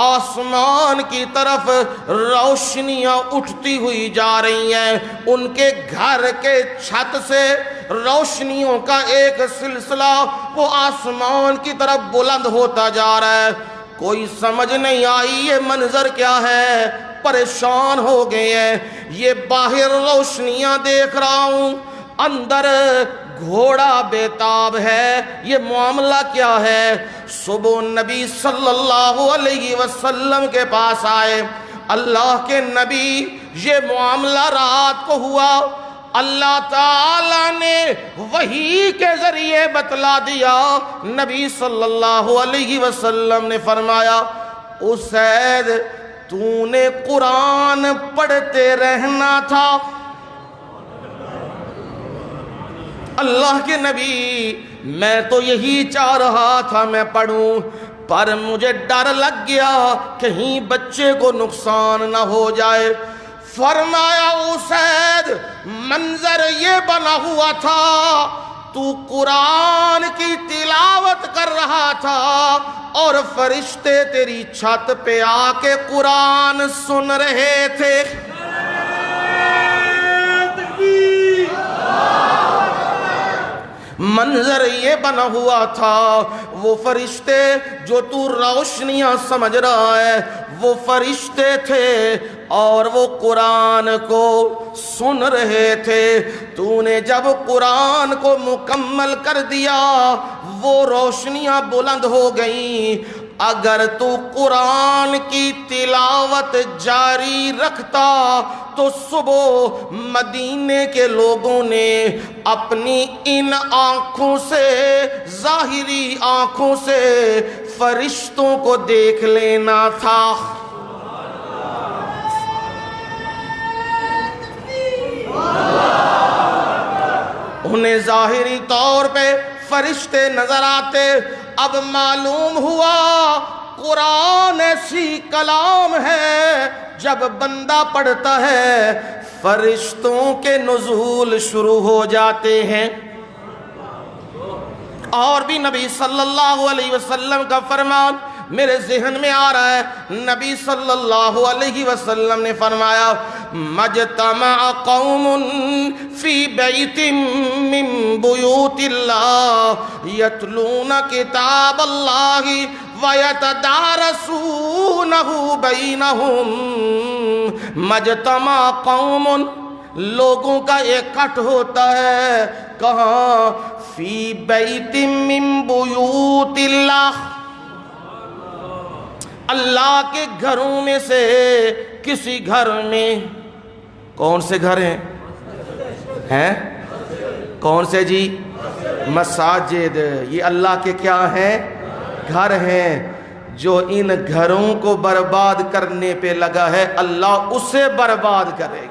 آسمان کی طرف روشنیاں اٹھتی ہوئی جا رہی ہیں، ان کے گھر کے چھت سے روشنیوں کا ایک سلسلہ وہ آسمان کی طرف بلند ہوتا جا رہا ہے۔ کوئی سمجھ نہیں آئی یہ منظر کیا ہے، پریشان ہو گئے ہیں۔ یہ باہر روشنیاں دیکھ رہا ہوں، اندر گھوڑا بیتاب ہے، یہ معاملہ کیا ہے؟ صبح نبی صلی اللہ علیہ وسلم کے پاس آئے۔ اللہ کے نبی یہ معاملہ رات کو ہوا، اللہ تعالیٰ نے وحی کے ذریعے بتلا دیا۔ نبی صلی اللہ علیہ وسلم نے فرمایا اسید تو نے قرآن پڑھتے رہنا تھا۔ اللہ کے نبی میں تو یہی چاہ رہا تھا میں پڑھوں، پر مجھے ڈر لگ گیا کہیں بچے کو نقصان نہ ہو جائے۔ فرمایا اسید منظر یہ بنا ہوا تھا، تو قرآن کی تلاوت کر رہا تھا اور فرشتے تیری چھت پہ آ کے قرآن سن رہے تھے۔ منظر یہ بنا ہوا تھا، وہ فرشتے جو تو روشنیاں سمجھ رہا ہے وہ فرشتے تھے اور وہ قرآن کو سن رہے تھے۔ تو نے جب قرآن کو مکمل کر دیا وہ روشنیاں بلند ہو گئیں۔ اگر تو قرآن کی تلاوت جاری رکھتا تو صبح مدینے کے لوگوں نے اپنی ان آنکھوں سے، ظاہری آنکھوں سے فرشتوں کو دیکھ لینا تھا۔ انہیں ظاہری طور پہ فرشتے نظر آتے۔ اب معلوم ہوا قرآن ایسی کلام ہے جب بندہ پڑھتا ہے فرشتوں کے نزول شروع ہو جاتے ہیں۔ اور بھی نبی صلی اللہ علیہ وسلم کا فرمان میرے ذہن میں آ رہا ہے، نبی صلی اللہ علیہ وسلم نے فرمایا مجتمع قوم فی بیت من بیوت اللہ یتلون کتاب اللہ ویتدارسونہ بینہم۔ مجتمع قوم، لوگوں کا اکٹھ ہوتا ہے، کہاں؟ فی بیت من بیوت اللہ، اللہ کے گھروں میں سے کسی گھر میں۔ کون سے گھر ہیں؟ کون سے جی؟ مساجد۔ یہ اللہ کے کیا ہیں؟ گھر ہیں۔ جو ان گھروں کو برباد کرنے پہ لگا ہے اللہ اسے برباد کرے گا۔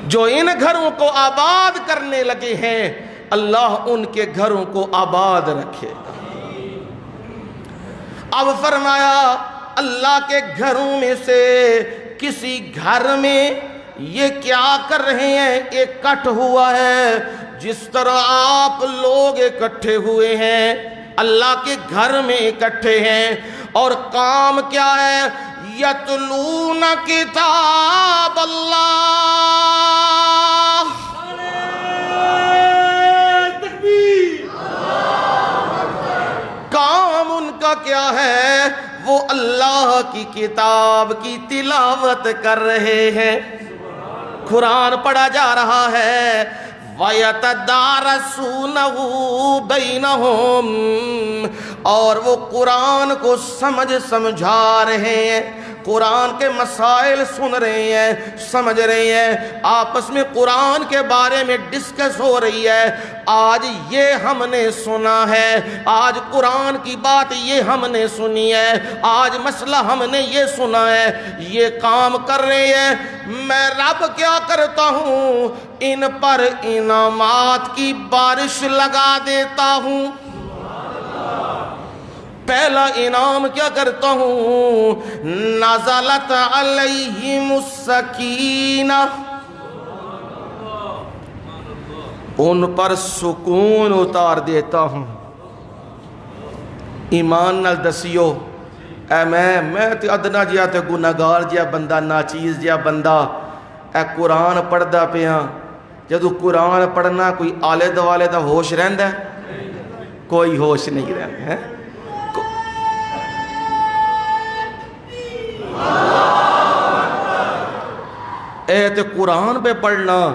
جو ان گھروں کو آباد کرنے لگے ہیں اللہ ان کے گھروں کو آباد رکھے گا۔ اب فرمایا اللہ کے گھروں میں سے کسی گھر میں یہ کیا کر رہے ہیں؟ اکٹھ ہوا ہے۔ جس طرح آپ لوگ اکٹھے ہوئے ہیں اللہ کے گھر میں اکٹھے ہیں، اور کام کیا ہے؟ یتلون کتاب اللہ۔ کام ان کا کیا ہے؟ وہ اللہ کی کتاب کی تلاوت کر رہے ہیں، قرآن پڑھا جا رہا ہے۔ وَيَتَدَارَسُونَهُ بَيْنَهُمْ، اور وہ قرآن کو سمجھا رہے ہیں، قرآن کے مسائل سن رہے ہیں، سمجھ رہے ہیں، آپس میں قرآن کے بارے میں ڈسکس ہو رہی ہے۔ آج یہ ہم نے سنا ہے، آج قرآن کی بات یہ ہم نے سنی ہے، آج مسئلہ ہم نے یہ سنا ہے، یہ کام کر رہے ہیں۔ میں رب کیا کرتا ہوں؟ ان پر انعامات کی بارش لگا دیتا ہوں۔ پہلا انعام کیا کرتا ہوں؟ نزلت علیہم السکینہ، ان پر سکون اتار دیتا ہوں۔ ایمان نال دسیو، اے میں تے ادنا جیا تے گناہگار جیا بندہ، ناچیز جیا بندہ، اے قرآن پڑھدا پیاں، جدو قرآن پڑھنا کوئی آلے دوالے دا ہوش رہندا ہے؟ کوئی ہوش نہیں رہندا ہے۔ اے تے قرآن پہ پڑھنا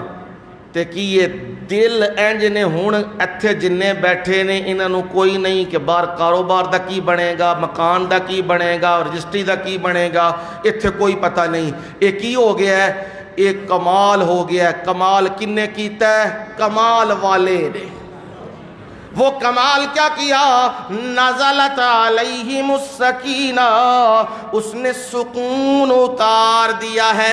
تے کی یہ دل انج نے ہون اتھے جننے بیٹھے نے انہوں کوئی نہیں کہ باہر کاروبار دا کی بنے گا، مکان دا کی بنے گا، رجسٹری دا کی بنے گا، اتھے کوئی پتہ نہیں۔ ایک کی ہو گیا ہے؟ ایک کمال ہو گیا ہے۔ کمال کنے کیتا ہے؟ کمال والے نے۔ وہ کمال کیا کیا؟ نزلت علیہم السکینہ، اس نے سکون اتار دیا ہے،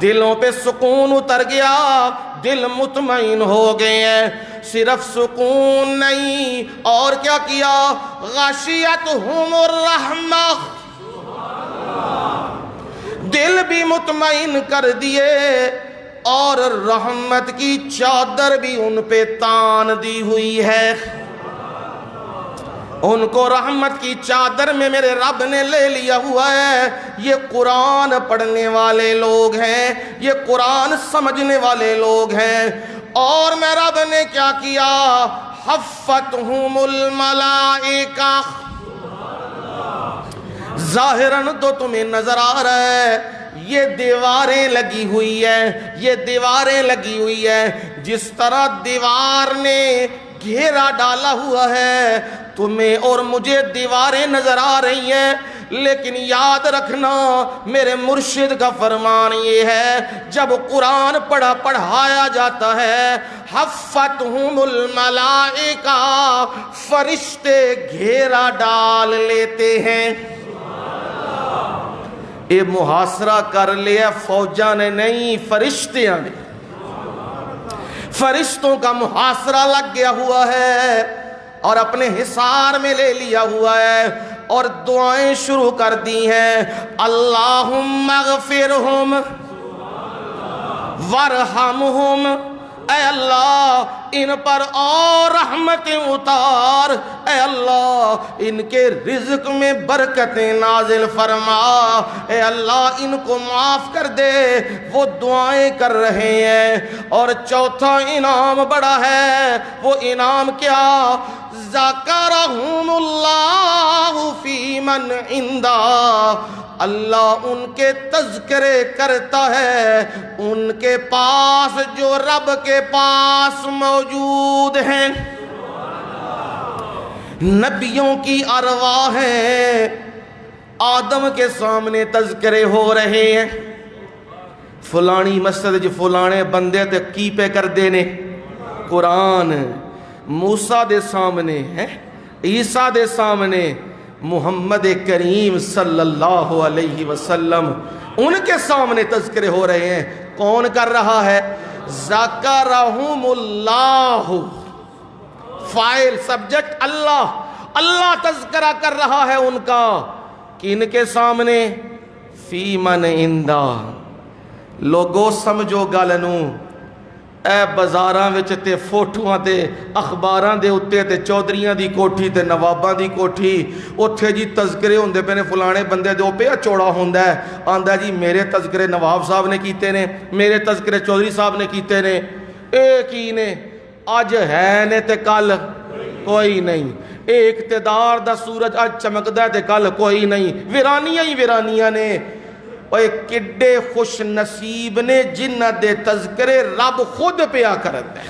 دلوں پہ سکون اتر گیا، دل مطمئن ہو گئے ہیں۔ صرف سکون نہیں، اور کیا کیا؟ غشیتہم الرحمہ، دل بھی مطمئن کر دیے، اور رحمت کی چادر بھی ان پہ تان دی ہوئی ہے۔ ان کو رحمت کی چادر میں میرے رب نے لے لیا ہوا ہے۔ یہ قرآن پڑھنے والے لوگ ہیں، یہ قرآن سمجھنے والے لوگ ہیں، اور میں رب نے کیا کیا؟ حفتہم الملائکہ، ظاہراً تو تمہیں نظر آ رہا ہے یہ دیواریں لگی ہوئی ہے، یہ دیواریں لگی ہوئی ہے، جس طرح دیوار نے گھیرا ڈالا ہوا ہے، تمہیں اور مجھے دیواریں نظر آ رہی ہیں، لیکن یاد رکھنا میرے مرشد کا فرمان یہ ہے جب قرآن پڑھایا جاتا ہے حفتہم الملائکہ، فرشتے گھیرا ڈال لیتے ہیں۔ یہ محاصرہ کر لیا فوجاں نے نہیں، فرشتیاں نے، فرشتوں کا محاصرہ لگ گیا ہوا ہے اور اپنے حصار میں لے لیا ہوا ہے، اور دعائیں شروع کر دی ہیں، اللہم اغفرہم وارحمہم، اے اللہ ان پر اور رحمتیں اتار، اے اللہ ان کے رزق میں برکتیں نازل فرما، اے اللہ ان کو معاف کر دے۔ وہ دعائیں کر رہے ہیں، اور چوتھا انعام بڑا ہے، وہ انعام کیا؟ ذکرہم اللہ فی من عندہ، اللہ ان کے تذکرے کرتا ہے ان کے پاس جو رب کے پاس موجود ہیں۔ نبیوں کی ارواح ہیں، آدم کے سامنے تذکرے ہو رہے ہیں، فلانی مسجد جو فلانے بندے تے کی پہ کر دینے، قرآن موسیٰ دے سامنے ہے، عیسیٰ دے سامنے، محمد کریم صلی اللہ علیہ وسلم ان کے سامنے تذکرے ہو رہے ہیں۔ کون کر رہا ہے؟ ذکرہم اللہ، فاعل سبجیکٹ اللہ، اللہ تذکرہ کر رہا ہے ان کا، کن کے سامنے؟ فی من عندہ۔ لوگو سمجھو گل نو، اے بازاراں وچ تے فوٹواں تے اخباراں دے اُتے تے چودھریاں دی کوٹھی تے نواباں دی کوٹھی، اوتھے جی تذکرے ہوندے پے نے فلانے بندے دے پیا چوڑا ہوندا ہے، آندا جی میرے تذکرے نواب صاحب نے کیتے نے، میرے تذکرے چودھری صاحب نے کیتے نے، اے کی نے اج ہے نے تے کل کوئی نہیں، اے اقتدار دا سورج اج چمکدا ہے تے کل کوئی نہیں، ویرانیاں ہی ویرانیاں نے۔ اوے کڈے خوش نصیب نے جنہ دے تذکرے رب خود پیا کرتا ہے۔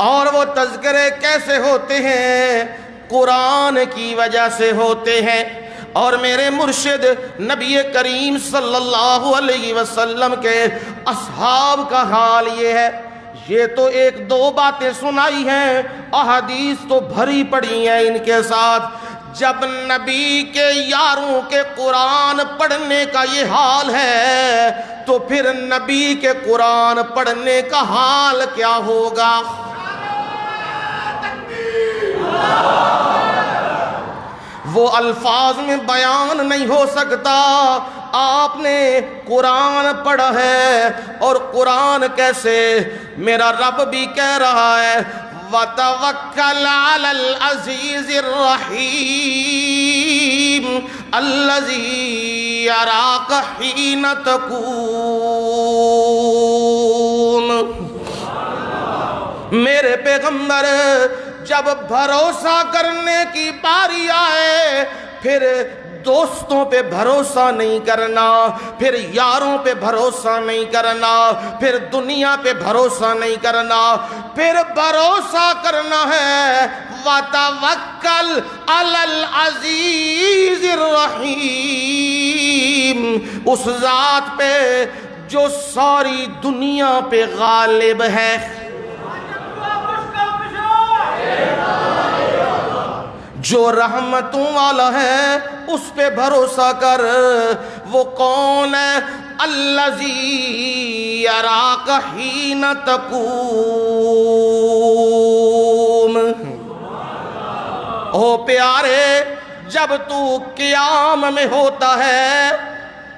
اور وہ تذکرے کیسے ہوتے ہیں؟ قرآن کی وجہ سے ہوتے ہیں۔ اور میرے مرشد نبی کریم صلی اللہ علیہ وسلم کے اصحاب کا حال یہ ہے، یہ تو ایک دو باتیں سنائی ہیں، احادیث تو بھری پڑی ہیں ان کے ساتھ۔ جب نبی کے یاروں کے قرآن پڑھنے کا یہ حال ہے تو پھر نبی کے قرآن پڑھنے کا حال کیا ہوگا؟ وہ الفاظ میں بیان نہیں ہو سکتا۔ آپ نے قرآن پڑھا ہے، اور قرآن کیسے؟ میرا رب بھی کہہ رہا ہے وَتَوَكَّلْ عَلَى الْعَزِيزِ الرَّحِيمِ الَّذِي يَرَاكَ حِينَ تَقُومُ۔ میرے پیغمبر جب بھروسہ کرنے کی باری آئے پھر دوستوں پہ بھروسہ نہیں کرنا، پھر یاروں پہ بھروسہ نہیں کرنا، پھر دنیا پہ بھروسہ نہیں کرنا، پھر بھروسہ کرنا ہے وَتَوَكَّلْ عَلَى الْعَزِيزِ الرَّحِيمِ، اس ذات پہ جو ساری دنیا پہ غالب ہے۔ جو رحمتوں والا ہے اس پہ بھروسہ کر۔ وہ کون ہے؟ الذی یراک حین تقوم۔ او پیارے، جب تو قیام میں ہوتا ہے،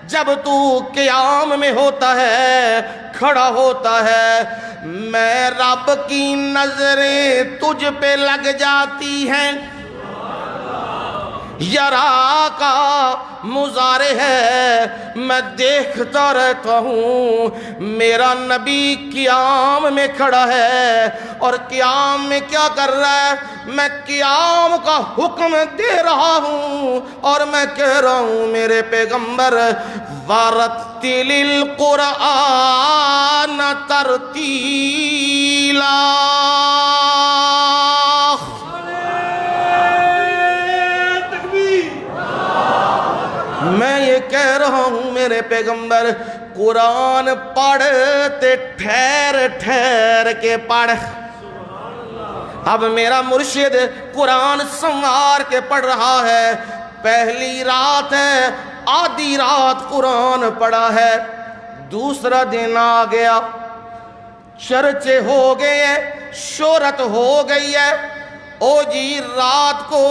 جب تو قیام میں ہوتا ہے، کھڑا ہوتا ہے، میں رب کی نظریں تجھ پہ لگ جاتی ہیں۔ یرا کا مضارع ہے، میں دیکھتا رہتا ہوں میرا نبی قیام میں کھڑا ہے، اور قیام میں کیا کر رہا ہے؟ میں قیام کا حکم دے رہا ہوں، اور میں کہہ رہا ہوں میرے پیغمبر وَرَتِّلِ الْقُرْآنَ تَرْتِیلًا، میں یہ کہہ رہا ہوں میرے پیغمبر قرآن پڑھتے ٹھہر ٹھہر کے پڑھ۔ اب میرا مرشد قرآن سنوار کے پڑھ رہا ہے، پہلی رات ہے، آدھی رات قرآن پڑھا ہے، دوسرا دن آ گیا، چرچے ہو گئے ہیں، شہرت ہو گئی ہے، او جی رات کو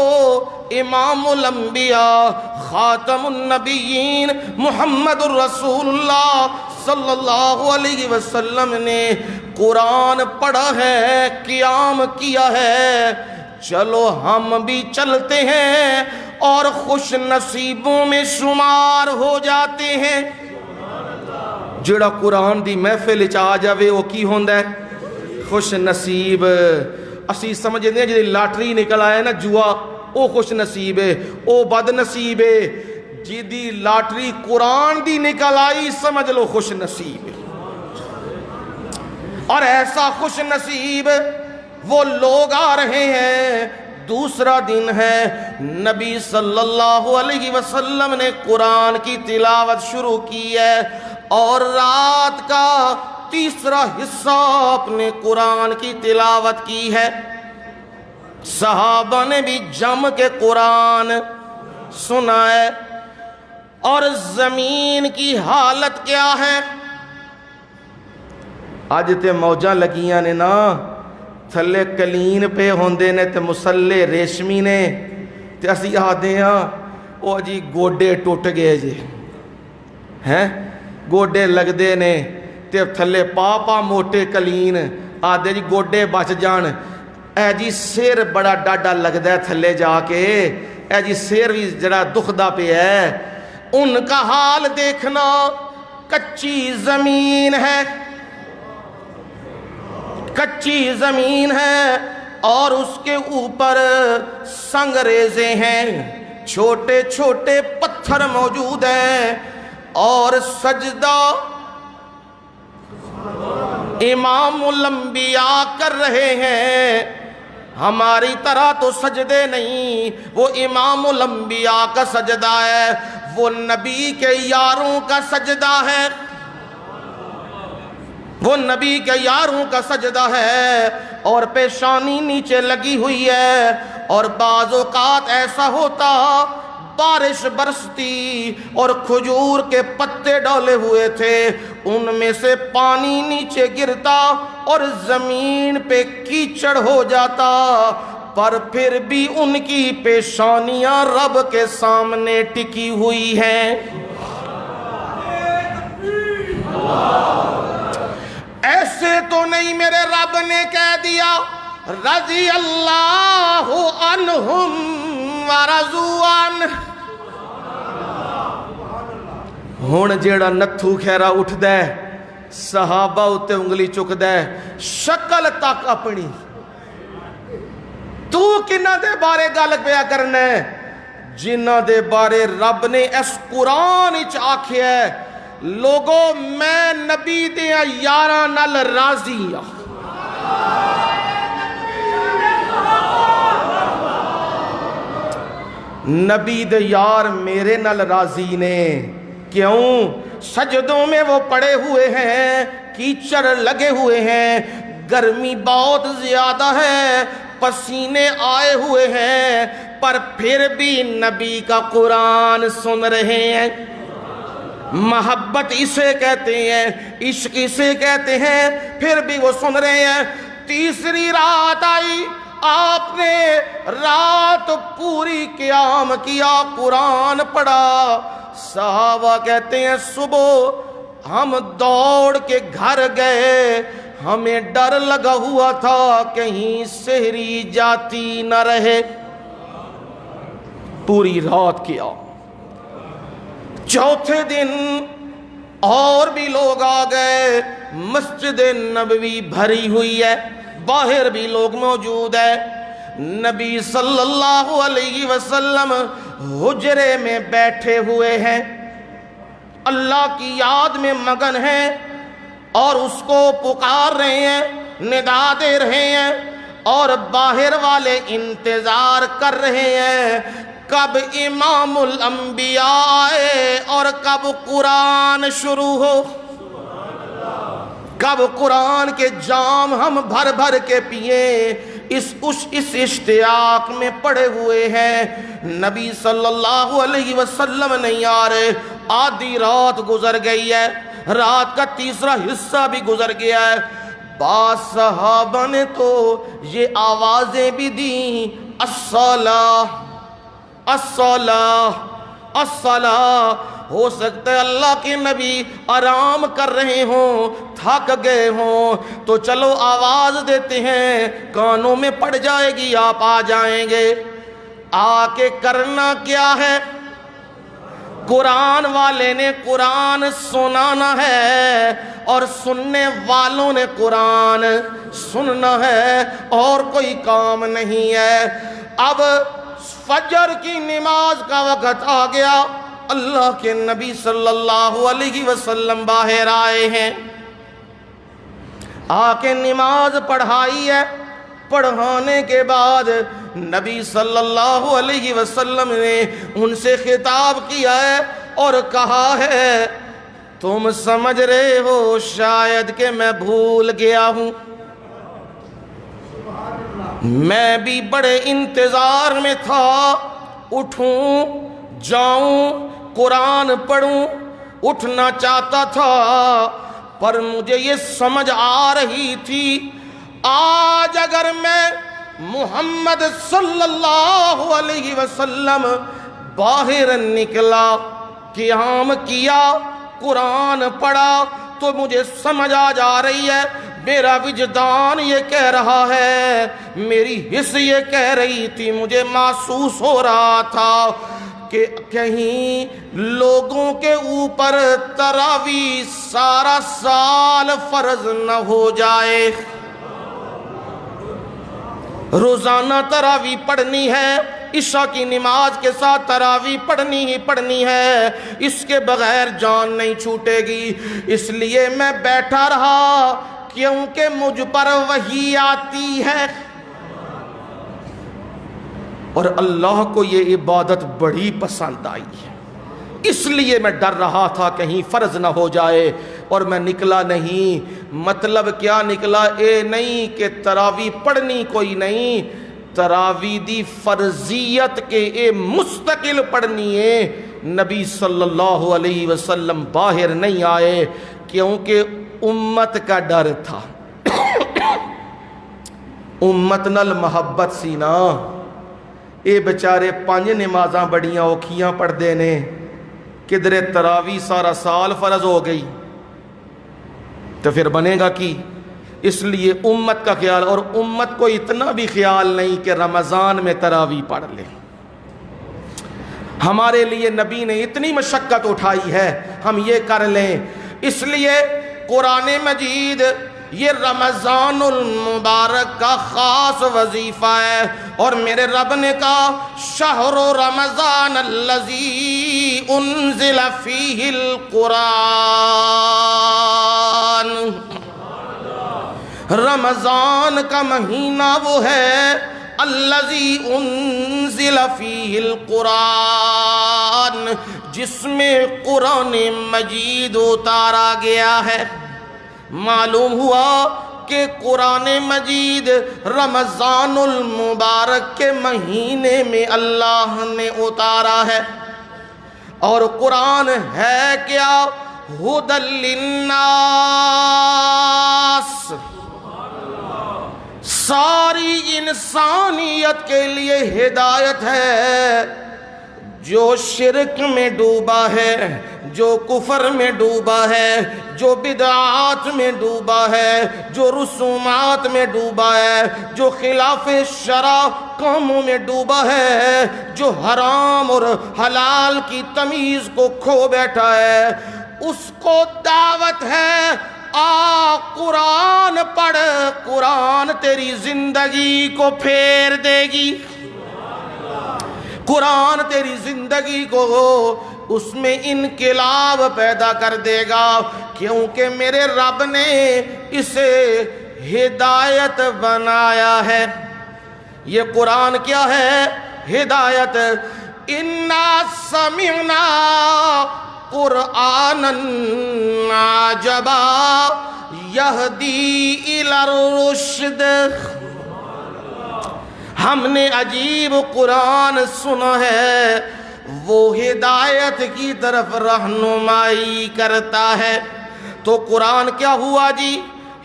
امام الانبیاء خاتم النبیین محمد الرسول اللہ صلی اللہ علیہ وسلم نے قرآن پڑھا ہے، قیام کیا ہے، چلو ہم بھی چلتے ہیں اور خوش نصیبوں میں شمار ہو جاتے ہیں۔ جڑا قرآن دی محفل چ آ جاوے وہ کی ہوندا ہے؟ خوش نصیب۔ اسی سمجھتے ہیں جی لاٹری نکل آئے نا جوا، او خوش نصیب ہے، او بد نصیب ہے، جی دی لاٹری قرآن دی نکل آئی سمجھ لو خوش نصیب ہے۔ اور ایسا خوش نصیب وہ لوگ آ رہے ہیں، دوسرا دن ہے، نبی صلی اللہ علیہ وسلم نے قرآن کی تلاوت شروع کی ہے، اور رات کا تیسرا حصہ اپنے قرآن کی تلاوت کی ہے۔ صحابہ نے بھی جم کے قرآن سنا ہے، اور زمین کی حالت کیا ہے؟ آج تے موجاں لگیاں نے نا، تھلے کلین پہ ہوندے نے تے مسلے ریشمی نے، تے اسی آدھے ہاں او جی گوڈے ٹوٹ گئے جی ہیں، گوڈے لگ دے نے تے تھلے پاپا موٹے کلین، آدھے جی گوڈے بچ جان، اے جی سیر بڑا ڈاڈا لگ دے تھلے جا کے، اے جی سیر بھی جڑا دکھدا پہ ہے۔ ان کا حال دیکھنا، کچی زمین ہے، کچی زمین ہے، اور اس کے اوپر سنگریزے ہیں، چھوٹے چھوٹے پتھر موجود ہیں، اور سجدہ امام الانبیاء کر رہے ہیں۔ ہماری طرح تو سجدے نہیں، وہ امام الانبیاء کا سجدہ ہے، وہ نبی کے یاروں کا سجدہ ہے، وہ نبی کے یاروں کا سجدہ ہے، اور پیشانی نیچے لگی ہوئی ہے، اور بعض اوقات ایسا ہوتا بارش برستی اور کھجور کے پتے ڈالے ہوئے تھے، ان میں سے پانی نیچے گرتا اور زمین پہ کیچڑ ہو جاتا، پر پھر بھی ان کی پیشانیاں رب کے سامنے ٹکی ہوئی ہیں۔ ایسے تو نہیں میرے رب نے کہہ دیا رضی اللہ عنہم ورضوا عنہ۔ ہن جیڑا نتھو خیرا اٹھ دے صحابہ اتے انگلی چک دے، شکل تک اپنی، تو کنہ دے بارے گل پیا کرنا ہے؟ جنہ دے بارے رب نے اس قرآن اچ آکھیا ہے لوگو میں نبی دیا یاراں نال راضی ہاں۔ نبی دے یار میرے نال راضی نے، کیوں؟ سجدوں میں وہ پڑے ہوئے ہیں، کیچڑ لگے ہوئے ہیں، گرمی بہت زیادہ ہے، پسینے آئے ہوئے ہیں، پر پھر بھی نبی کا قرآن سن رہے ہیں۔ محبت اسے کہتے ہیں، عشق اسے کہتے ہیں، پھر بھی وہ سن رہے ہیں۔ تیسری رات آئی، آپ نے رات پوری قیام کیا، قرآن پڑھا۔ صحابہ کہتے ہیں صبح ہم دوڑ کے گھر گئے، ہمیں ڈر لگا ہوا تھا کہیں سحری جاتی نہ رہے۔ پوری رات کیا۔ چوتھے دن اور بھی لوگ آ گئے، مسجد نبوی بھری ہوئی ہے، باہر بھی لوگ موجود ہے۔ نبی صلی اللہ علیہ وسلم حجرے میں بیٹھے ہوئے ہیں، اللہ کی یاد میں مگن ہیں اور اس کو پکار رہے ہیں، ندا دے رہے ہیں، اور باہر والے انتظار کر رہے ہیں کب امام الانبیاء آئے اور کب قرآن شروع ہو، کب قرآن کے جام ہم بھر بھر کے پیئیں۔ اس اشتیاق میں پڑے ہوئے ہیں، نبی صلی اللہ علیہ وسلم نہیں آ رہے۔ آدھی رات گزر گئی ہے، رات کا تیسرا حصہ بھی گزر گیا ہے۔ بعض صحابہ نے تو یہ آوازیں بھی دیں، الصلاۃ الصلاۃ الصلاۃ۔ ہو سکتا ہے اللہ کے نبی آرام کر رہے ہوں، تھک گئے ہوں، تو چلو آواز دیتے ہیں، کانوں میں پڑ جائے گی، آپ آ جائیں گے۔ آ کے کرنا کیا ہے؟ قرآن والے نے قرآن سنانا ہے اور سننے والوں نے قرآن سننا ہے، اور کوئی کام نہیں ہے۔ اب فجر کی نماز کا وقت آ گیا، اللہ کے نبی صلی اللہ علیہ وسلم باہر آئے ہیں، آ کے نماز پڑھائی ہے۔ پڑھانے کے بعد نبی صلی اللہ علیہ وسلم نے ان سے خطاب کیا ہے اور کہا ہے، تم سمجھ رہے ہو شاید کہ میں بھول گیا ہوں، میں بھی بڑے انتظار میں تھا، اٹھوں جاؤں قرآن پڑھوں، اٹھنا چاہتا تھا، پر مجھے یہ سمجھ آ رہی تھی آج اگر میں محمد صلی اللہ علیہ وسلم باہر نکلا، قیام کیا، قرآن پڑھا، تو مجھے سمجھ آ جا رہی ہے، میرا وجدان یہ کہہ رہا ہے، میری حس یہ کہہ رہی تھی، مجھے محسوس ہو رہا تھا کہ کہیں لوگوں کے اوپر تراویح سارا سال فرض نہ ہو جائے۔ روزانہ تراویح پڑھنی ہے، عشاء کی نماز کے ساتھ تراویح پڑھنی ہی پڑھنی ہے، اس کے بغیر جان نہیں چھوٹے گی۔ اس لیے میں بیٹھا رہا کیونکہ مجھ پر وحی آتی ہے، اور اللہ کو یہ عبادت بڑی پسند آئی ہے، اس لیے میں ڈر رہا تھا کہیں فرض نہ ہو جائے، اور میں نکلا نہیں۔ مطلب کیا نکلا؟ اے نہیں کہ تراویح پڑھنی کوئی نہیں، تراویح دی فرضیت کے اے مستقل پڑھنی ہے۔ نبی صلی اللہ علیہ وسلم باہر نہیں آئے کیونکہ امت کا ڈر تھا، امت نال محبت سی نا۔ اے بچارے 5 نمازاں بڑیاں اوکھیاں پڑھدے نے، کدھرے تراویح سارا سال فرض ہو گئی تو پھر بنے گا کی؟ اس لیے امت کا خیال، اور امت کو اتنا بھی خیال نہیں کہ رمضان میں تراویح پڑھ لے۔ ہمارے لیے نبی نے اتنی مشقت اٹھائی ہے، ہم یہ کر لیں۔ اس لیے قرآن مجید یہ رمضان المبارک کا خاص وظیفہ ہے، اور میرے رب نے کہا شہر رمضان الذی انزل فیہ القرآن، رمضان کا مہینہ وہ ہے الذی انزل فیہ القرآن، جس میں قرآن مجید اتارا گیا ہے۔ معلوم ہوا کہ قرآن مجید رمضان المبارک کے مہینے میں اللہ نے اتارا ہے، اور قرآن ہے کیا؟ ھدی للناس، ساری انسانیت کے لیے ہدایت ہے۔ جو شرک میں ڈوبا ہے، جو کفر میں ڈوبا ہے، جو بدعات میں ڈوبا ہے، جو رسومات میں ڈوبا ہے، جو خلاف شرع کاموں میں ڈوبا ہے، جو حرام اور حلال کی تمیز کو کھو بیٹھا ہے، اس کو دعوت ہے آ قرآن پڑھ، قرآن تیری زندگی کو پھیر دے گی، قرآن تیری زندگی کو اس میں انقلاب پیدا کر دے گا، کیونکہ میرے رب نے اسے ہدایت بنایا ہے۔ یہ قرآن کیا ہے؟ ہدایت۔ اِنَّا سَمِعْنَا قُرْآنًا عَجَبًا يَهْدِي إِلَى الرُّشْدِ، ہم نے عجیب قرآن سنا ہے، وہ ہدایت کی طرف رہنمائی کرتا ہے۔ تو قرآن کیا ہوا جی؟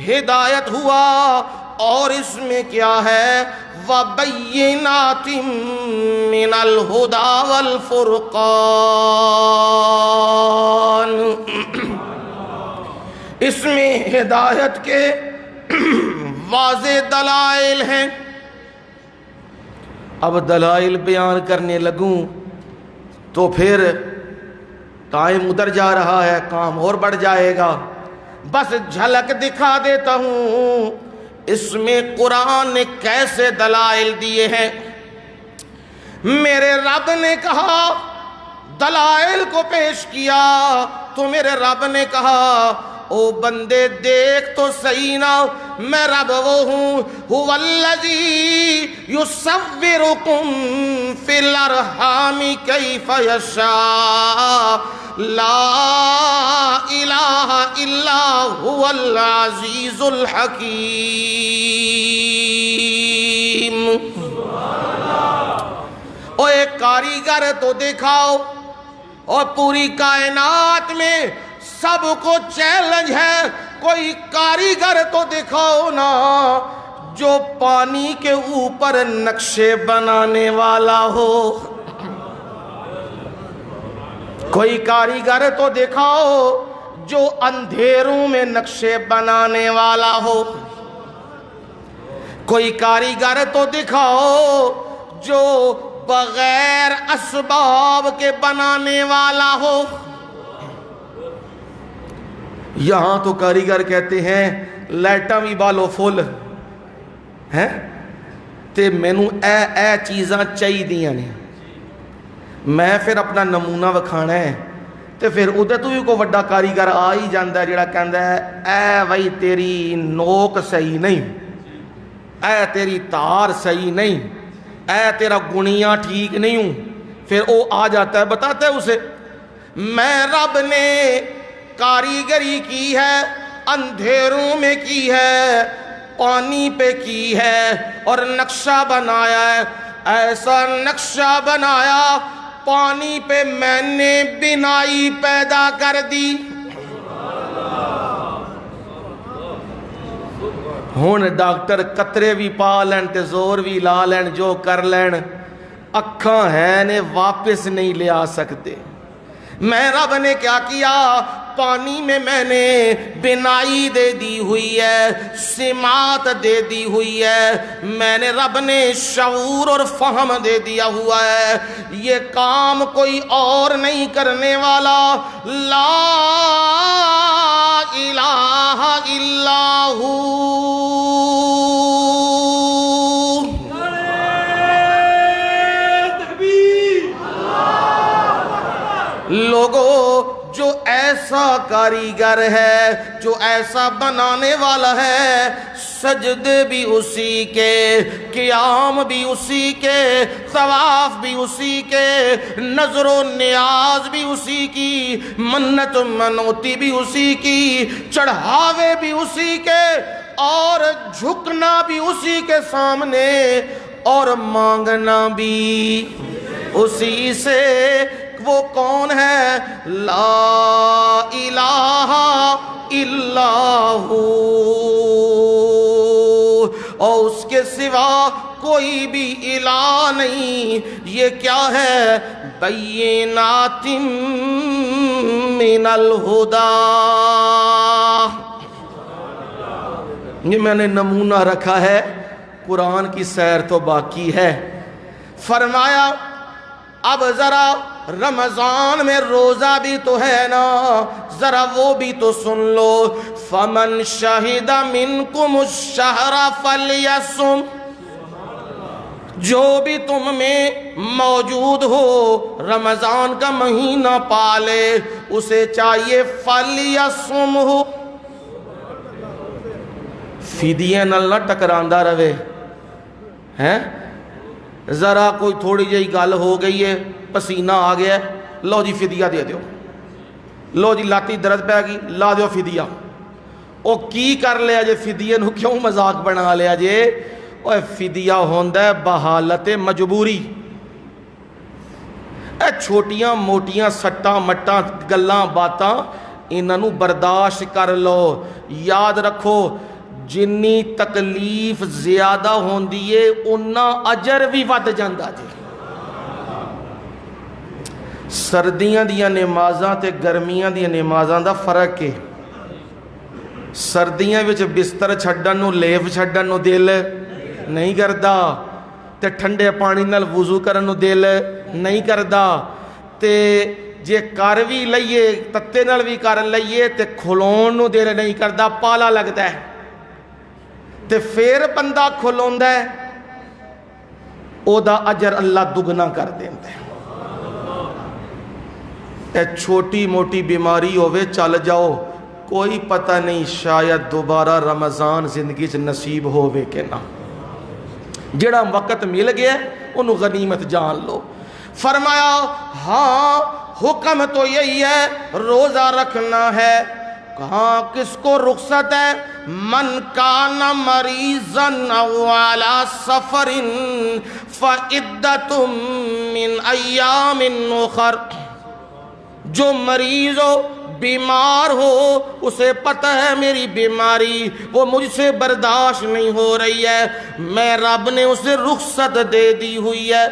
ہدایت ہوا، اور اس میں کیا ہے؟ وَبَيِّنَاتٍ مِّنَ الْهُدَى وَالْفُرْقَانِ، اس میں ہدایت کے واضح دلائل ہیں۔ اب دلائل بیان کرنے لگوں تو پھر ٹائم ادھر جا رہا ہے، کام اور بڑھ جائے گا، بس جھلک دکھا دیتا ہوں اس میں قرآن نے کیسے دلائل دیے ہیں۔ میرے رب نے کہا، دلائل کو پیش کیا تو میرے رب نے کہا او بندے دیکھ تو صحیح نا، میں رب وہ ہوں، هو الذی یصورکم فی الارحام کیف یشاء، لا الہ الا هو العزیز الحکیم۔ او ایک کاریگر تو دکھاؤ، اور پوری کائنات میں سب کو چیلنج ہے، کوئی کاریگر تو دکھاؤ نا جو پانی کے اوپر نقشے بنانے والا ہو، کوئی کاریگر تو دکھاؤ جو اندھیروں میں نقشے بنانے والا ہو، کوئی کاریگر تو دکھاؤ جو بغیر اسباب کے بنانے والا ہو۔ یہاں تو کاریگر کہتے ہیں لائٹاں بھی بالو فل ہیں تے مینوں اے چیزاں چاہی دیاں نے، میں پھر اپنا نمونہ وکھانا ہے، تے پھر ادھر تو بھی کوئی وڈا کاریگر آ ہی جاندا ہے جڑا کہندا ہے اے بھائی تیری نوک صحیح نہیں، اے تیری تار صحیح نہیں، اے تیرا گنیاں ٹھیک نہیں ہوں، پھر وہ آ جاتا ہے بتاتا ہے اسے میں رب نے کاریگری کی ہے، اندھیروں میں کی ہے، پانی پہ کی ہے، اور نقشہ بنایا ہے، ایسا نقشہ بنایا پانی پہ میں نے بنائی پیدا کر دی۔ ہون ڈاکٹر قطرے بھی پا لین تے زور بھی لا لین جو کر لین، اکھاں ہیں نے واپس نہیں لے آ سکتے۔ میں رب نے کیا کیا؟ پانی میں نے بنائی دے دی ہوئی ہے، سمات دے دی ہوئی ہے، میں نے رب نے شعور اور فہم دے دیا ہوا ہے، یہ کام کوئی اور نہیں کرنے والا، لا الہ الا ہو۔ لوگو جو ایسا کاریگر ہے، جو ایسا بنانے والا ہے، سجدے بھی اسی کے، قیام بھی اسی کے، طواف بھی اسی کے، نظر و نیاز بھی اسی کی، منت منوتی بھی اسی کی، چڑھاوے بھی اسی کے، اور جھکنا بھی اسی کے سامنے، اور مانگنا بھی اسی سے۔ وہ کون ہے؟ لا الہ الا ہو، اور اس کے سوا کوئی بھی الہ نہیں، یہ کیا ہے؟ بینات من الہدا۔ یہ میں نے نمونہ رکھا ہے، قرآن کی سیر تو باقی ہے۔ فرمایا اب ذرا رمضان میں روزہ بھی تو ہے نا، ذرا وہ بھی تو سن لو۔ فمن شہد منکم الشہر فلیصم، جو بھی تم میں موجود ہو رمضان کا مہینہ پالے، اسے چاہیے فلیصم ہو، فدیے نال نہ ٹکراندہ رہے ہیں۔ ذرا کوئی تھوڑی جہی گل ہو گئی ہے، پسینہ آ گیا ہے، لو جی فدیہ دے دیو، لو جی لاتی درد پہ گئی، لا دیو فدیہ۔ او کی کر لیا جے فدیے نو کیوں مذاق بنا لیا جے؟ اوہ فدیہ ہوندا ہے بحالت مجبوری۔ اے چھوٹیاں موٹیاں سٹاں مٹاں گلاں باتاں انہاں نو برداشت کر لو۔ یاد رکھو جنی تکلیف زیادہ ہوندی ہے اُنّا اجر بھی ود جاندا جی۔ سردیاں دیاں نمازاں تے گرمیاں دیاں نمازاں دا فرق ہے۔ سردیاں وچ بستر چھڈن نو لیف چھڈن نو دل نہیں کردا، تے ٹھنڈے پانی نال وضو کرن نو دل نہیں کردا، تے جے کر بھی لئیے تتے نال بھی کر لئیے تے کھلون نو دل نہیں کردا، پالا لگتا ہے۔ تے پھر بندہ کھلوندا ہے، او دا اجر اللہ دگنا کر دیندا ہے۔ اے چھوٹی موٹی بیماری ہوئے چل جاؤ، کوئی پتہ نہیں شاید دوبارہ رمضان زندگی سے نصیب ہوئے کہ نہ۔ جڑا وقت مل گیا انہوں غنیمت جان لو۔ فرمایا ہاں حکم تو یہی ہے روزہ رکھنا ہے۔ کہاں کس کو رخصت ہے؟ من کان مریضاً او علی سفر فعدۃ من ایام اخر، جو مریض ہو بیمار ہو اسے پتہ ہے میری بیماری وہ مجھ سے برداشت نہیں ہو رہی ہے، میں رب نے اسے رخصت دے دی ہوئی ہے۔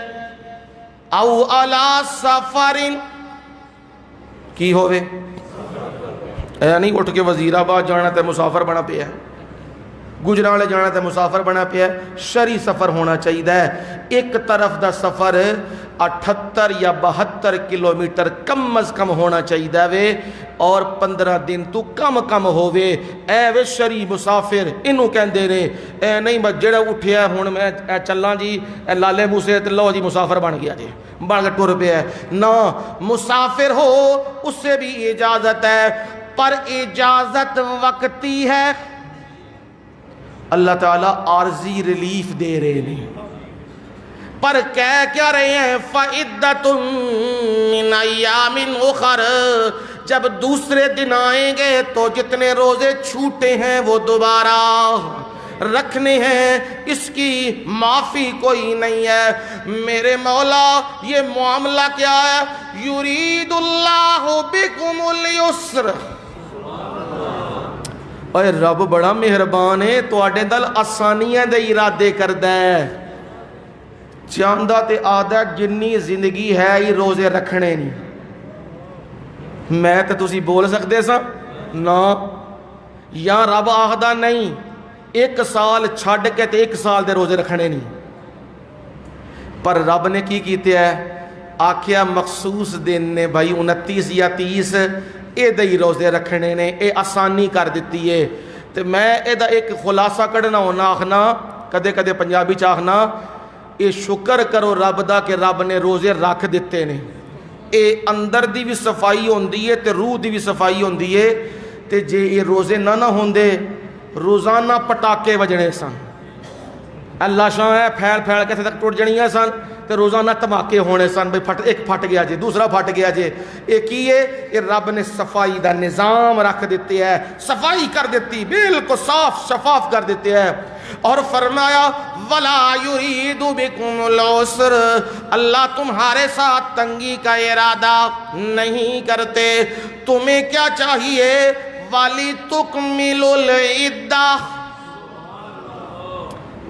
او علی سفر کی ہوئے اے نہیں اٹھ کے وزیرآباد جانا تے مسافر بنا پیا ہے، گجرالے جانا تے مسافر بنا پیا ہے۔ شرعی سفر ہونا چاہیے۔ ایک طرف دا سفر 78 یا 72 کلومیٹر کم از کم ہونا چاہیے وے، اور 15 دن تو کم ہووے۔ اے وے شرعی مسافر انہوں کہندے نے، اے نہیں بس جڑا اٹھیا ہن میں چلاں جی اے لالے موسے تے لو جی مسافر بن گیا جی، بن کے ٹر پیا ہے۔ نہ، مسافر ہو اس سے بھی اجازت ہے، پر اجازت وقتی ہے۔ اللہ تعالیٰ عارضی ریلیف دے رہے ہیں، پر کہہ کیا رہے ہیں؟ فعدۃ من ایام اخر، جب دوسرے دن آئیں گے تو جتنے روزے چھوٹے ہیں وہ دوبارہ رکھنے ہیں، اس کی معافی کوئی نہیں ہے۔ میرے مولا یہ معاملہ کیا ہے؟ یرید اللہ بکم اليسر، اے رب بڑا مہربان ہے، تو آڈے دل آسانیاں دے ارادے کردہ ہے، چاندہ تے آدھا جنی زندگی ہے ہی روزے رکھنے نہیں۔ میں تے تسی بول سکتے سا نا، یا رب آخدہ نہیں 1 سال چھڑ کے تے 1 سال دے روزے رکھنے نہیں، پر رب نے کی کیتے ہے؟ آکھیا مخصوص دن نے بھائی 29 یا 30 اے دئی روزے رکھنے نے، اے آسانی کر دیتی ہے۔ تو میں اے دا ایک خلاصہ کڑنا ہونا آخنا، کدے کدے پنجابی چاہنا، اے شکر کرو رب دا کہ رب نے روزے رکھ دیتے نے۔ اے اندر دی بھی صفائی ہوندی ہے تے روح دی بھی صفائی ہوندی ہے، تے جے اے روزے نہ ہوندے روزانہ پٹاکے وجنے سن، اللہ شاہ ہے پھیل کے تک ٹوٹ جنیاں سن، تے روزانہ دھماکے ہونے سن، بھئی ایک پھٹ گیا جے، دوسرا پھٹ گیا جے۔ ایک کی ہے یہ رب نے صفائی دا نظام رکھ دیتے ہے، صفائی کر دیتی، بالکل صاف شفاف کر دیتے ہے۔ اور فرمایا وَلَا يُرِيدُ بِكُمُ الْعُسْرَ، اللہ تمہارے ساتھ تنگی کا ارادہ نہیں کرتے، تمہیں کیا چاہیے؟ وَلِتُكْمِلُوا الْعِدَّةَ،